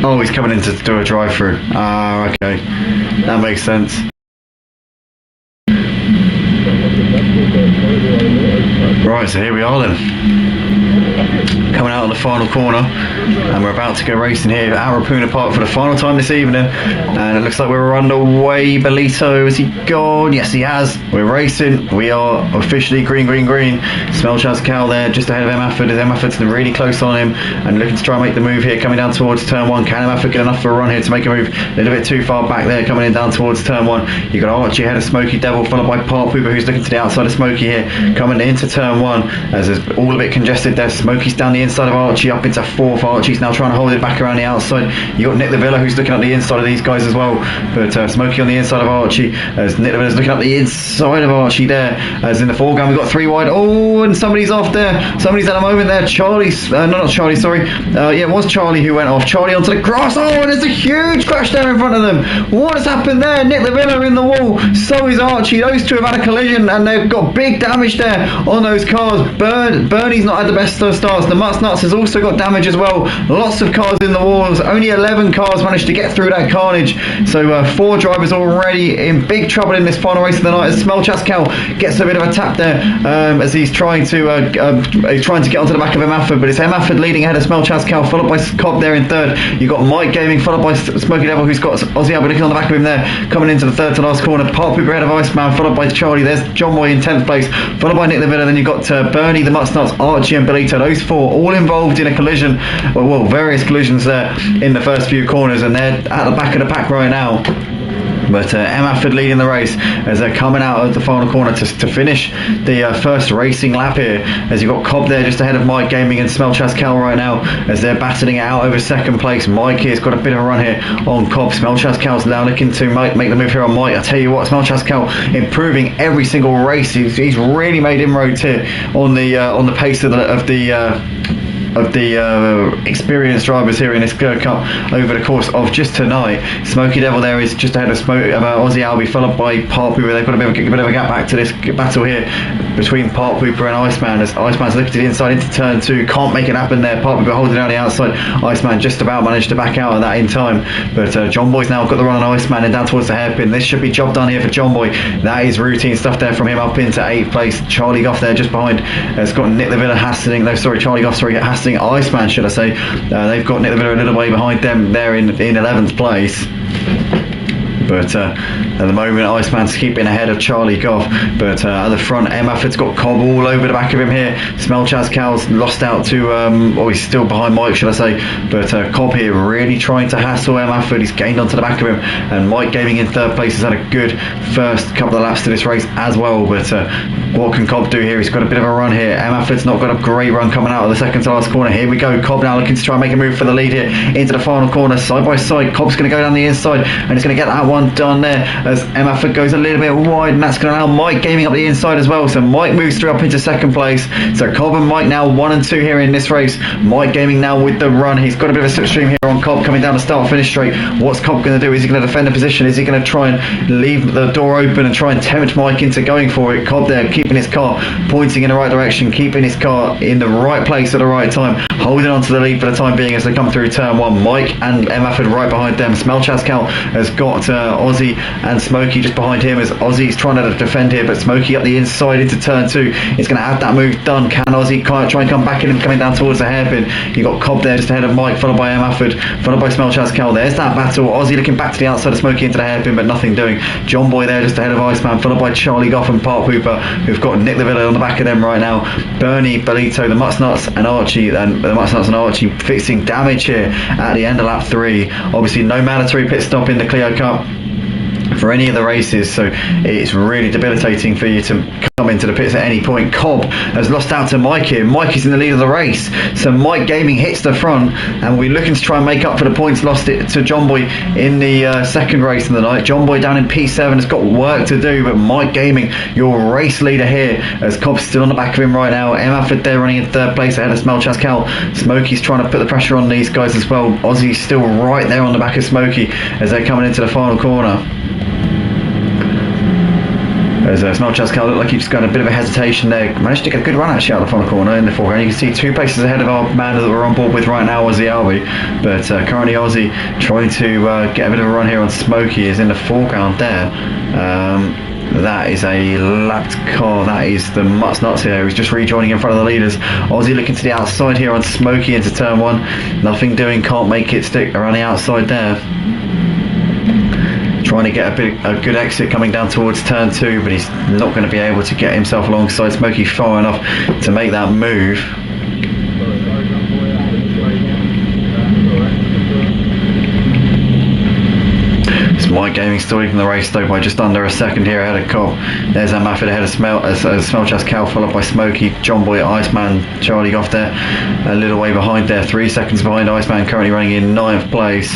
D: Oh, he's coming in to do a drive-through. Ah, okay. That makes sense. Right, so here we are then. Coming out on the final corner, and we're about to go racing here at Ruapuna Park for the final time this evening. And it looks like we're underway. Belito, has he gone? Yes, he has. We're racing. We are officially green, green, green. Smelchaz Cal there, just ahead of Emafford. As Emafford's really close on him and looking to try and make the move here, coming down towards turn one. Can Emafford get enough for a run here to make a move? A little bit too far back there, coming in down towards turn one. You've got Archie ahead of Smoky Devil, followed by Park Pooper, who's looking to the outside of Smoky here, coming into turn one. As there's all a bit congested there. Smoky's down the inside of Archie, up into fourth. Archie's now trying to hold it back around the outside. You got Nick the Villa, who's looking at the inside of these guys as well, but Smoky on the inside of Archie, as Nick the Villa's looking up the inside of Archie there. As in the foreground, we've got three wide. Oh, and somebody's off there. Somebody's at a moment there. Charlie's not Charlie, sorry. Yeah, it was Charlie who went off. Charlie onto the grass. Oh, and there's a huge crash there in front of them. What has happened there? Nick the Villa in the wall. So is Archie. Those two have had a collision, and they've got big damage there on those cars. Bernie's not had the best of starts. The Mutts Nuts has also got damage as well. Lots of cars in the walls. Only 11 cars managed to get through that carnage. So 4 drivers already in big trouble in this final race of the night. As Smelchaz Cal gets a bit of a tap there, as he's trying to get onto the back of Emafford, but it's Emafford leading ahead of Smelchaz Cal, followed by Cobb there in third. You've got Mike Gaming, followed by Smoky Devil, who's got Ozzy Albert looking on the back of him there, coming into the third to last corner. Park Pooper ahead of Iceman, followed by Charlie. There's John Boy in 10th place, followed by Nick the Villa. Then you've got Bernie, the Mutts Nuts, Archie and Belito. Those 4 all involved in a collision, well, various collisions there in the first few corners, and they're at the back of the pack right now. But Emafford leading the race as they're coming out of the final corner to finish the first racing lap here. As you've got Cobb there just ahead of Mike Gaming and Smelchaz Cal right now, as they're battling it out over second place. Mike here's got a bit of a run here on Cobb. Smelchaz Cal's now looking to make the move here on Mike. I tell you what, Smelchaz Cal improving every single race. He's really made inroads here on the pace of the experienced drivers here in this Cup over the course of just tonight. Smoky Devil there is just ahead of Ozzy Albie, followed by Park Pooper. They've got a bit of a gap back to this battle here between Park Pooper and Iceman, as Iceman's looking to the inside into turn 2, can't make it happen there. Park Pooper holding down the outside. Iceman just about managed to back out of that in time, but John Boy's now got the run on Iceman and down towards the hairpin. This should be job done here for John Boy. That is routine stuff there from him up into 8th place. Charlie Goff there just behind has got Nick the Villa hastening. No, sorry, Charlie Goff, sorry, hastening Iceman, should I say. They've got Nick the Villa a little way behind them there in 11th place. But at the moment, Iceman's keeping ahead of Charlie Goff. But at the front, Emafford's got Cobb all over the back of him here. Smelchaz Cal's lost out to, he's still behind Mike, should I say. But Cobb here really trying to hassle Emafford. He's gained onto the back of him. And Mike Gaming in 3rd place has had a good first couple of laps to this race as well. But what can Cobb do here? He's got a bit of a run here. Emafford's not got a great run coming out of the second to last corner. Here we go. Cobb now looking to try and make a move for the lead here into the final corner. Side by side, Cobb's going to go down the inside and he's going to get that one done there as Emafford goes a little bit wide, and that's going to allow Mike Gaming up the inside as well. So Mike moves through up into 2nd place. So Cobb and Mike now 1 and 2 here in this race. Mike Gaming now with the run. He's got a bit of a slipstream here on Cobb coming down the start finish straight. What's Cobb going to do? Is he going to defend the position? Is he going to try and leave the door open and try and tempt Mike into going for it? Cobb there keeping his car pointing in the right direction, keeping his car in the right place at the right time, holding on to the lead for the time being as they come through turn 1. Mike and Emafford right behind them. Smelchaz Cal has got Ozzy and Smoky just behind him as Ozzy's trying to defend here, but Smoky up the inside into turn 2 is going to have that move done. Can Ozzy try and come back in and coming down towards the hairpin? You got Cobb there just ahead of Mike, followed by Emafford, followed by Smelchaz Cal. There's that battle. Ozzy looking back to the outside of Smoky into the hairpin, but nothing doing. John Boy there just ahead of Iceman, followed by Charlie Goff and Park Hooper, who've got Nick the Villa on the back of them right now. Bernie, Belito, the Mutts Nuts and Archie fixing damage here at the end of lap 3. Obviously no mandatory pit stop in the Clio Cup for any of the races, so it's really debilitating for you to come into the pits at any point. Cobb has lost out to Mike here. Mike is in the lead of the race, so Mike Gaming hits the front, and we're looking to try and make up for the points lost it to John Boy in the second race of the night. John Boy down in P7 has got work to do, but Mike Gaming, your race leader here, as Cobb's still on the back of him right now. Emafford there running in 3rd place ahead of Smelchaz Cal. Smokey's trying to put the pressure on these guys as well. Ozzy's still right there on the back of Smokey as they're coming into the final corner. As Smelchazkal looked like he just got a bit of a hesitation there. Managed to get a good run actually out of the final corner in the foreground. You can see 2 places ahead of our man that we're on board with right now, Aussie Albie. But currently Aussie trying to get a bit of a run here on Smokey is in the foreground there. That is a lapped car. That is the Mutts Nuts here. He's just rejoining in front of the leaders. Aussie looking to the outside here on Smokey into turn 1. Nothing doing, can't make it stick around the outside there. Trying to get a good exit coming down towards turn 2, but he's not going to be able to get himself alongside Smokey far enough to make that move. Mike Gaming still leading the race though by just under a second here ahead of Cop. There's Mafford ahead of Smelchazkal, followed by Smokey, John Boy, Iceman, Charlie off there, a little way behind there, 3 seconds behind Iceman, currently running in 9th place.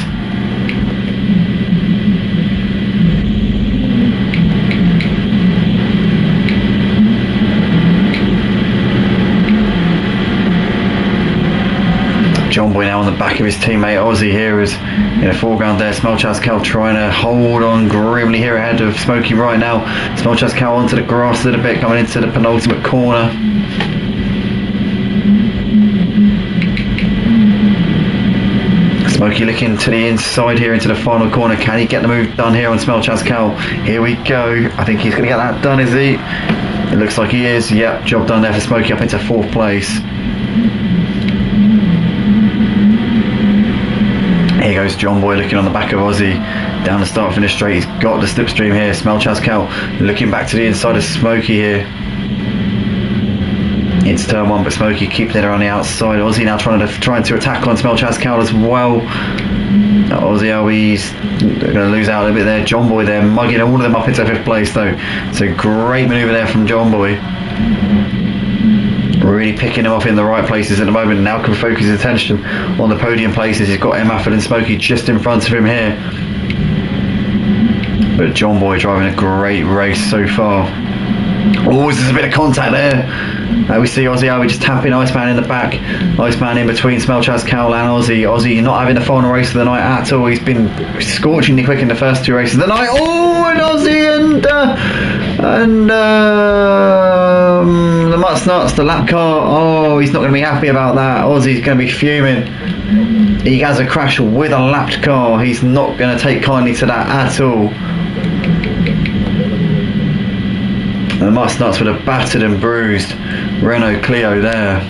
D: John Boy now on the back of his teammate Aussie here is in the foreground there. Smelchazkal trying to hold on grimly here ahead of Smokey right now. Smelchazkal onto the grass a little bit, coming into the penultimate corner. Smokey looking to the inside here into the final corner. Can he get the move done here on Smelchazkal? Here we go. I think he's going to get that done, is he? It looks like he is. Yep, job done there for Smokey up into 4th place. Here goes John Boy looking on the back of Aussie down the start finish straight. He's got the slipstream here. Smelchazkal looking back to the inside of Smokey here into turn 1, but Smokey keeping it on the outside. Aussie now trying to attack on Smelchazkal as well. Aussie going to lose out a little bit there. John Boy there mugging all of them up into 5th place though. It's a great manoeuvre there from John Boy. Really picking him off in the right places at the moment. Now can focus his attention on the podium places. He's got Mafford and Smokey just in front of him here. But John Boy driving a great race so far. Oh, there's a bit of contact there. We see Aussie just tapping Iceman in the back. Iceman in between Smelchazkal and Aussie. Aussie not having the final race of the night at all. He's been scorchingly quick in the first 2 races of the night. Oh, and Aussie and the Mutts Nuts, the lap car. Oh, he's not going to be happy about that. Aussie's going to be fuming. He has a crash with a lapped car. He's not going to take kindly to that at all. And the Mutts Nuts with a battered and bruised Renault Clio there.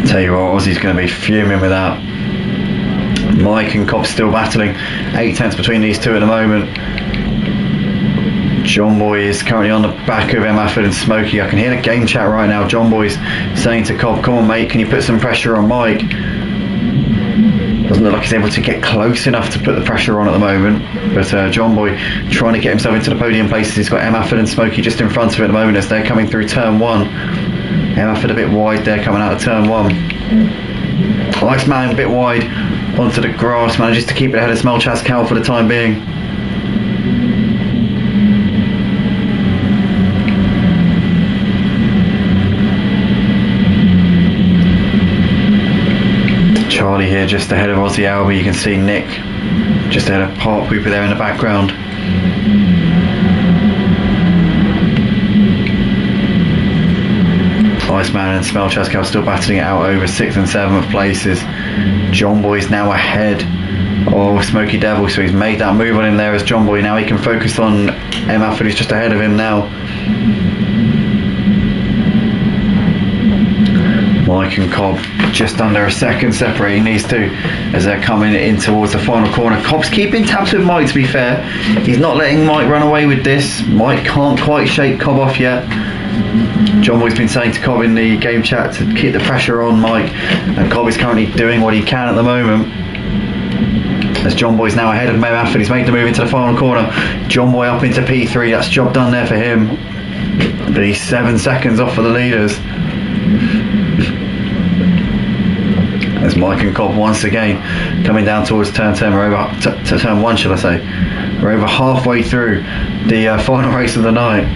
D: Tell you what, Aussie's going to be fuming with that. Mike and Cobb still battling, 8 tenths between these two at the moment. John Boy is currently on the back of Mafford and Smokey. I can hear the game chat right now. John Boy's saying to Cobb, come on mate, can you put some pressure on Mike? Doesn't look like he's able to get close enough to put the pressure on at the moment. But John Boy trying to get himself into the podium places. He's got Mafford and Smokey just in front of him at the moment as they're coming through turn 1. Mafford a bit wide there coming out of turn 1. Iceman a bit wide onto the grass, manages to keep it ahead of Smelchazkal for the time being. Charlie here just ahead of Aussie Albie. You can see Nick just ahead of Park Hooper there in the background. Iceman and Smelchazkal still battling it out over 6th and 7th places. John Boy's now ahead of Smokey Devil, so he's made that move on him there as John Boy. Now he can focus on Mafford, who's just ahead of him now. Mike and Cobb just under a second separating these two as they're coming in towards the final corner. Cobb's keeping tabs with Mike, to be fair. He's not letting Mike run away with this. Mike can't quite shake Cobb off yet. John Boy's been saying to Cobb in the game chat to keep the pressure on Mike, and Cobb is currently doing what he can at the moment. As John Boy's now ahead of Mafford, he's made the move into the final corner. John Boy up into P3, that's job done there for him. But he's 7 seconds off for the leaders. As Mike and Cobb once again coming down towards turn 10, we're over to turn 1 shall I say. We're over halfway through the final race of the night.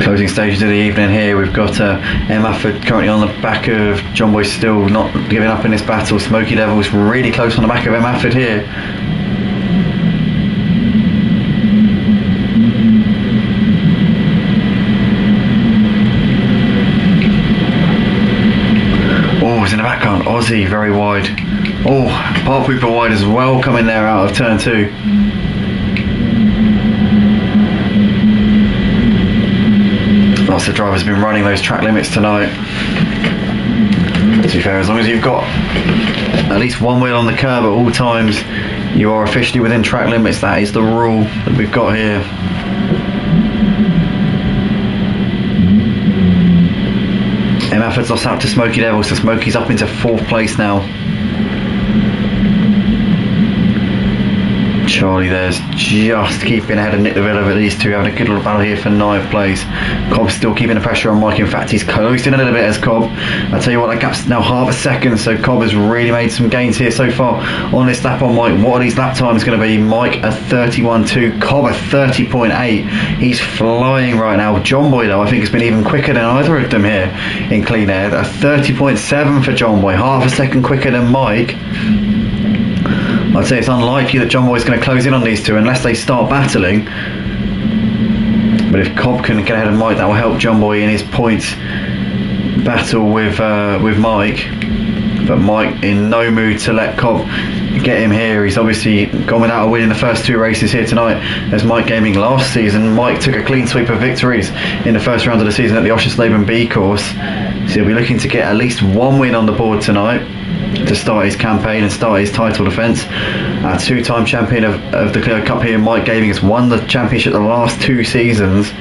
D: Closing stages of the evening here. We've got M. Afford currently on the back of John Boy, still not giving up in this battle. Smoky Devil's really close on the back of M. Afford here. Oh, it's in the background. Aussie very wide. Oh, Park Pooper wide as well, coming there out of turn 2. Lots of drivers have been running those track limits tonight. To be fair, as long as you've got at least one wheel on the curb at all times, you are officially within track limits. That is the rule that we've got here. M. Afford's lost out to Smoky Devil, so Smoky's up into 4th place now. Charlie there's just keeping ahead of Nick the Villa, but these two having a good little battle here for 9th place. Cobb's still keeping the pressure on Mike. In fact, he's closed in a little bit as Cobb. I tell you what, that gap's now half a second, so Cobb has really made some gains here so far on this lap on Mike. What are these lap times going to be? Mike a 31.2, Cobb a 30.8. He's flying right now. John Boy though, I think has been even quicker than either of them here in clean air. A 30.7 for John Boy, half a second quicker than Mike. I'd say it's unlikely that John Boy's going to close in on these two unless they start battling. But if Cobb can get ahead of Mike, that will help John Boy in his points battle with Mike. But Mike in no mood to let Cobb get him here. He's obviously gone without a win in the first 2 races here tonight. As Mike Gaming last season, Mike took a clean sweep of victories in the first round of the season at the Oschersleben B course. So he'll be looking to get at least 1 win on the board tonight to start his campaign and start his title defence. 2-time champion of the Clio Cup here, Mike Gaming, has won the championship the last 2 seasons.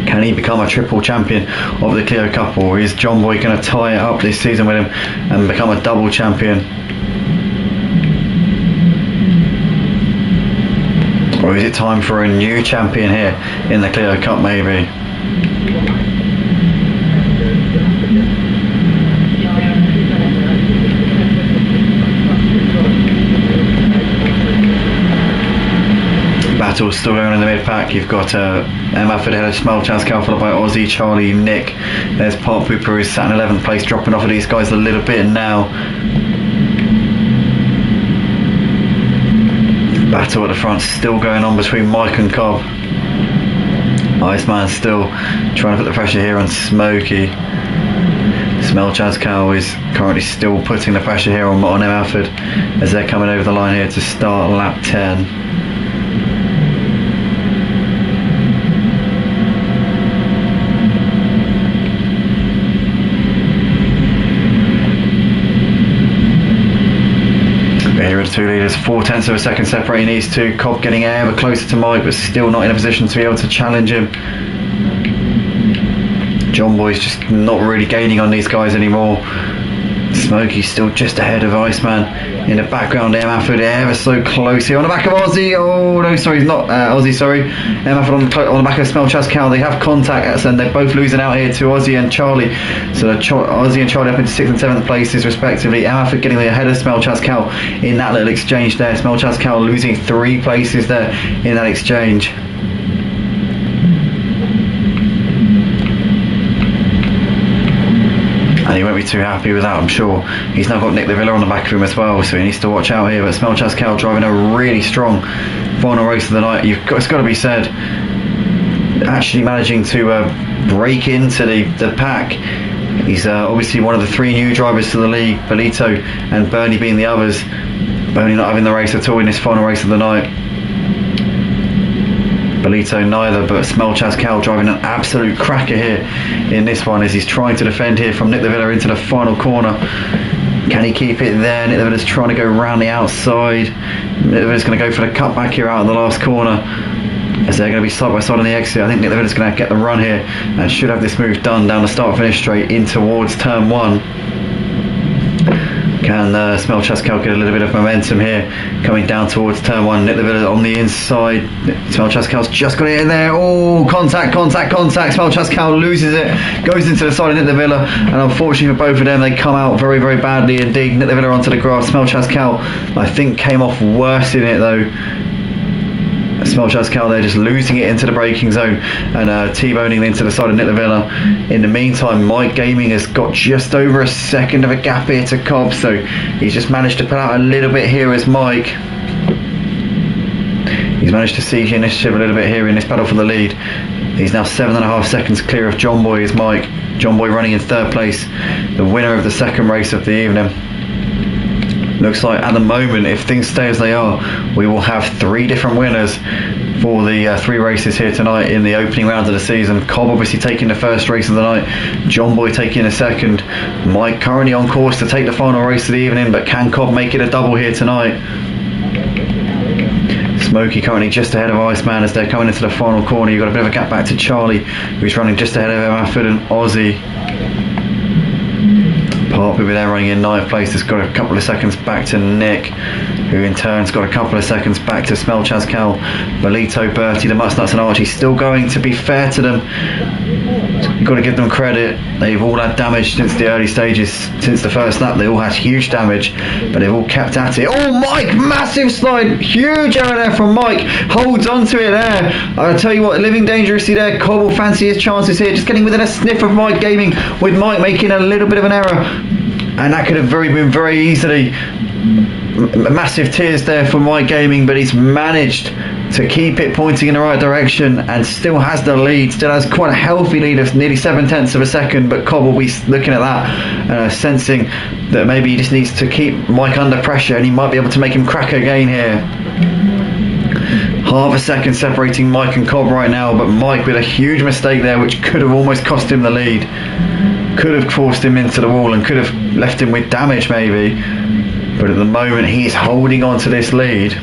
D: Can he become a triple champion of the Clio Cup, or is John Boy going to tie it up this season with him and become a double champion? Or is it time for a new champion here in the Clio Cup maybe? Battle still going in the mid pack. You've got M. Afford ahead of Smell Chascal, followed by Aussie, Charlie, Nick. There's Park Pooper, who's sat in 11th place, dropping off of these guys a little bit now. Battle at the front still going on between Mike and Cobb. Iceman still trying to put the pressure here on Smokey. Smell Chascal is currently still putting the pressure here on M. Afford as they're coming over the line here to start lap 10. Here are the 2 leaders, 0.4 of a second separating these two. Cobb getting ever closer to Mike, but still not in a position to be able to challenge him. John Boy's just not really gaining on these guys anymore. Smokey's still just ahead of Iceman. In the background, M. Afford ever so close here on the back of Aussie. Oh no, sorry, he's not Aussie, sorry. M. Afford on the back of Smell Chascal. They have contact and they're both losing out here to Aussie and Charlie. So Aussie and Charlie up into 6th and 7th places respectively. M. Afford getting ahead of Smell Chascal in that little exchange there. Smell Chascal losing 3 places there in that exchange. And he won't be too happy with that, I'm sure. He's now got Nick the Villa on the back of him as well, so he needs to watch out here. But Smell Chascal driving a really strong final race of the night. It's got to be said, actually managing to break into the pack. He's obviously one of the 3 new drivers to the league, Belito and Bernie being the others. Bernie not having the race at all in this final race of the night. Belito neither, but Smell Chascal driving an absolute cracker here in this one as he's trying to defend here from Nick the Villa into the final corner. Can he keep it there? Nick the Villa's trying to go around the outside. Nick the Villa's going to go for the cutback here out of the last corner as they're going to be side by side on the exit. I think Nick the Villa's going to get the run here and should have this move done down the start finish straight in towards turn 1. Can Smell Chascal get a little bit of momentum here coming down towards turn 1. Nick the Villa on the inside. Smell Chascal's just got it in there. Oh, contact. Smell Chascal loses it, goes into the side of Nick the Villa, and unfortunately for both of them, they come out very, very badly indeed. Nick the Villa onto the grass. Smell Chascal, I think, came off worse in it though. Smelchaz Cal there just losing it into the braking zone and T-boning into the side of Nick Villa. In the meantime, Mike Gaming has got just over a second of a gap here to Cobb, so he's just managed to pull out a little bit here as Mike. He's managed to seize the initiative a little bit here in this battle for the lead. He's now 7.5 seconds clear of John Boy is Mike. John Boy running in third place, the winner of the second race of the evening. Looks like at the moment, if things stay as they are, we will have 3 different winners for the 3 races here tonight in the opening round of the season. Cobb obviously taking the first race of the night, John Boy taking the second, Mike currently on course to take the final race of the evening, but can Cobb make it a double here tonight? Smokey currently just ahead of Iceman as they're coming into the final corner. You've got a bit of a gap back to Charlie, who's running just ahead of Mafford and Aussie. Park over there running in 9th place has got a couple of seconds back to Nick, who in turn's got a couple of seconds back to Smelchaz Cal, Bolito, Bertie, the Mustnuts and Archie still going. To be fair to them, you've got to give them credit. They've all had damage since the early stages, since the first lap. They all had huge damage, but they've all kept at it. Oh, Mike, massive slide, huge error there from Mike, holds on to it there. I'll tell you what, living dangerously there. Cobb will fancy his chances here, just getting within a sniff of Mike Gaming, with Mike making a little bit of an error, and that could have been very easily massive tears there for Mike Gaming, but he's managed to keep it pointing in the right direction and still has the lead, still has quite a healthy lead of nearly 7/10 of a second. But Cobb will be looking at that, sensing that maybe he just needs to keep Mike under pressure and he might be able to make him crack again here. Half a second separating Mike and Cobb right now, but Mike with a huge mistake there which could have almost cost him the lead, could have forced him into the wall and could have left him with damage maybe, but at the moment he's holding on to this lead.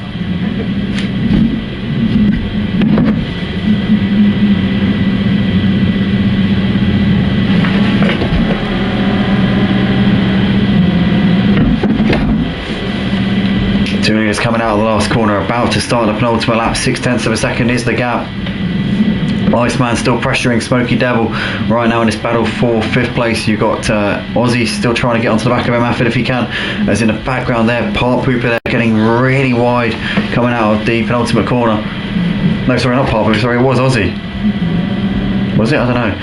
D: Two leaders coming out of the last corner, about to start the penultimate lap. 6/10 of a second is the gap. Iceman still pressuring Smoky Devil right now in this battle for 5th place. You've got Aussie still trying to get onto the back of Mafford if he can, as in the background there, Park Pooper there getting really wide coming out of the penultimate corner. No, sorry, not Park Pooper, sorry, it was Aussie. Was it? I don't know.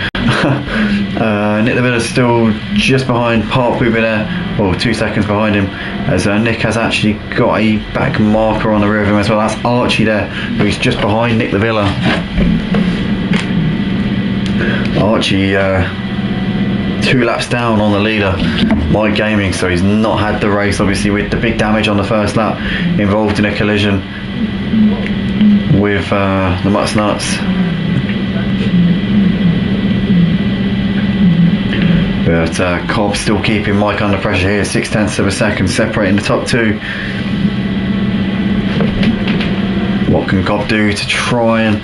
D: Nick Levitta's still just behind Park Pooper there, or 2 seconds behind him, as Nick has actually got a back marker on the rear of him as well. That's Archie there, who's just behind Nick Levilla. Archie 2 laps down on the leader, Mike Gaming, so he's not had the race, obviously, with the big damage on the first lap, involved in a collision with the Mustnuts. But Cobb still keeping Mike under pressure here, 6/10 of a second separating the top 2. What can Cobb do to try and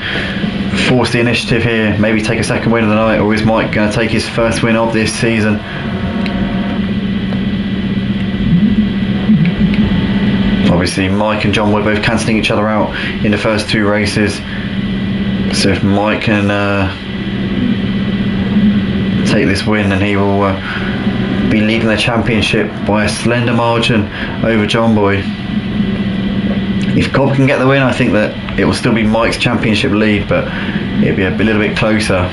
D: force the initiative here, maybe take a second win of the night, or is Mike going to take his first win of this season? Obviously Mike and John were both cancelling each other out in the first 2 races, so if Mike can take this win, then he will be leading the championship by a slender margin over John Boy. If Cobb can get the win, I think that it will still be Mike's championship lead, but it'll be a little bit closer.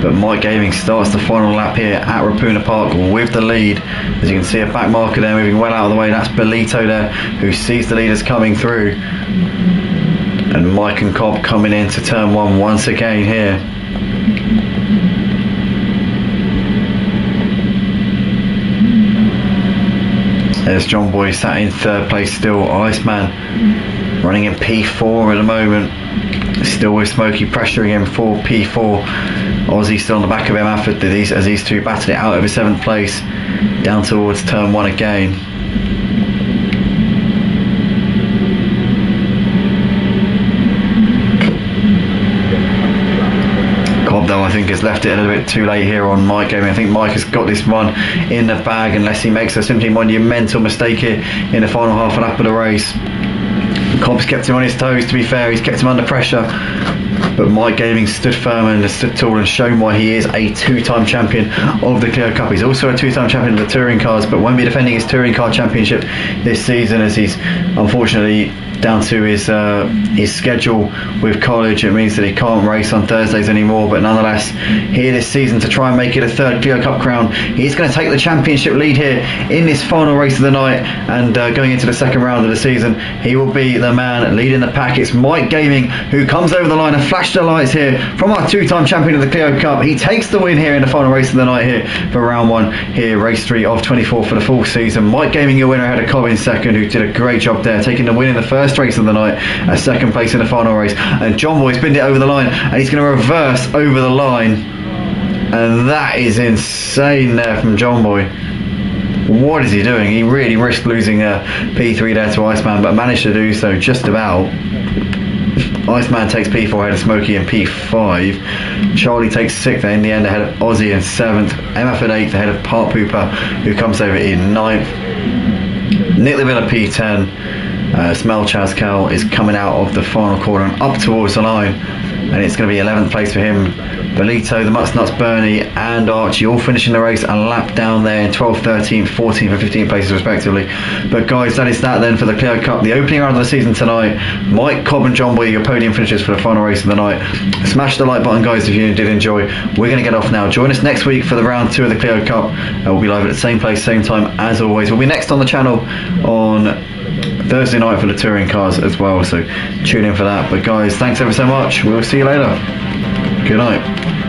D: But Mike Gaming starts the final lap here at Ruapuna Park with the lead. As you can see, a back marker there moving well out of the way. That's Bolito there, who sees the leaders coming through. And Mike and Cobb coming into turn 1 once again here. There's John Boy sat in 3rd place still. Iceman running in P4 at the moment, still with Smokey pressuring him for P4. Aussie still on the back of him after these, as these 2 batted it out over 7th place down towards turn 1 again. Cobb though I think has left it a little bit too late here on Mike Gaming. I think Mike has got this one in the bag unless he makes a simply monumental mistake here in the final half lap of the race. Cobb's kept him on his toes, to be fair, he's kept him under pressure, but Mike Gaming stood firm and stood tall and shown why he is a 2-time champion of the Clio Cup. He's also a 2-time champion of the touring cars, but won't be defending his touring car championship this season, as he's unfortunately down to his schedule with college. It means that he can't race on Thursdays anymore, but nonetheless here this season to try and make it a third Clio Cup crown. He's going to take the championship lead here in this final race of the night, and going into the second round of the season he will be the man leading the pack. It's Mike Gaming who comes over the line and flash the lights here from our two-time champion of the Clio Cup. He takes the win here in the final race of the night here for round 1 here, race 3 of 24 for the full season. Mike Gaming your winner, ahead of Cobb in second, who did a great job there, taking the win in the first race of the night, a second place in the final race. And John Boy's binned it over the line, and he's going to reverse over the line, and that is insane there from John Boy. What is he doing? He really risked losing P3 there to Iceman, but managed to do so just about. Iceman takes P4 ahead of Smokey in P5. Charlie takes 6th in the end ahead of Ozzy in 7th. MF at 8th ahead of Part Pooper, who comes over in 9th. Nick Leville at P10. Smell Chazcal is coming out of the final corner and up towards the line, and it's going to be 11th place for him. Belito, the Mutts Nuts, Bernie and Archie all finishing the race a lap down there in 12th, 13th, 14th and 15th places respectively. But guys, that is that then for the Clio Cup, the opening round of the season tonight. Mike, Cobb and John Boy, your podium finishers for the final race of the night. Smash the like button guys if you did enjoy. We're going to get off now. Join us next week for the round 2 of the Clio Cup. We'll be live at the same place, same time as always. We'll be next on the channel on Thursday night for the touring cars as well, so tune in for that. But guys, thanks ever so much. We'll see you later. Good night.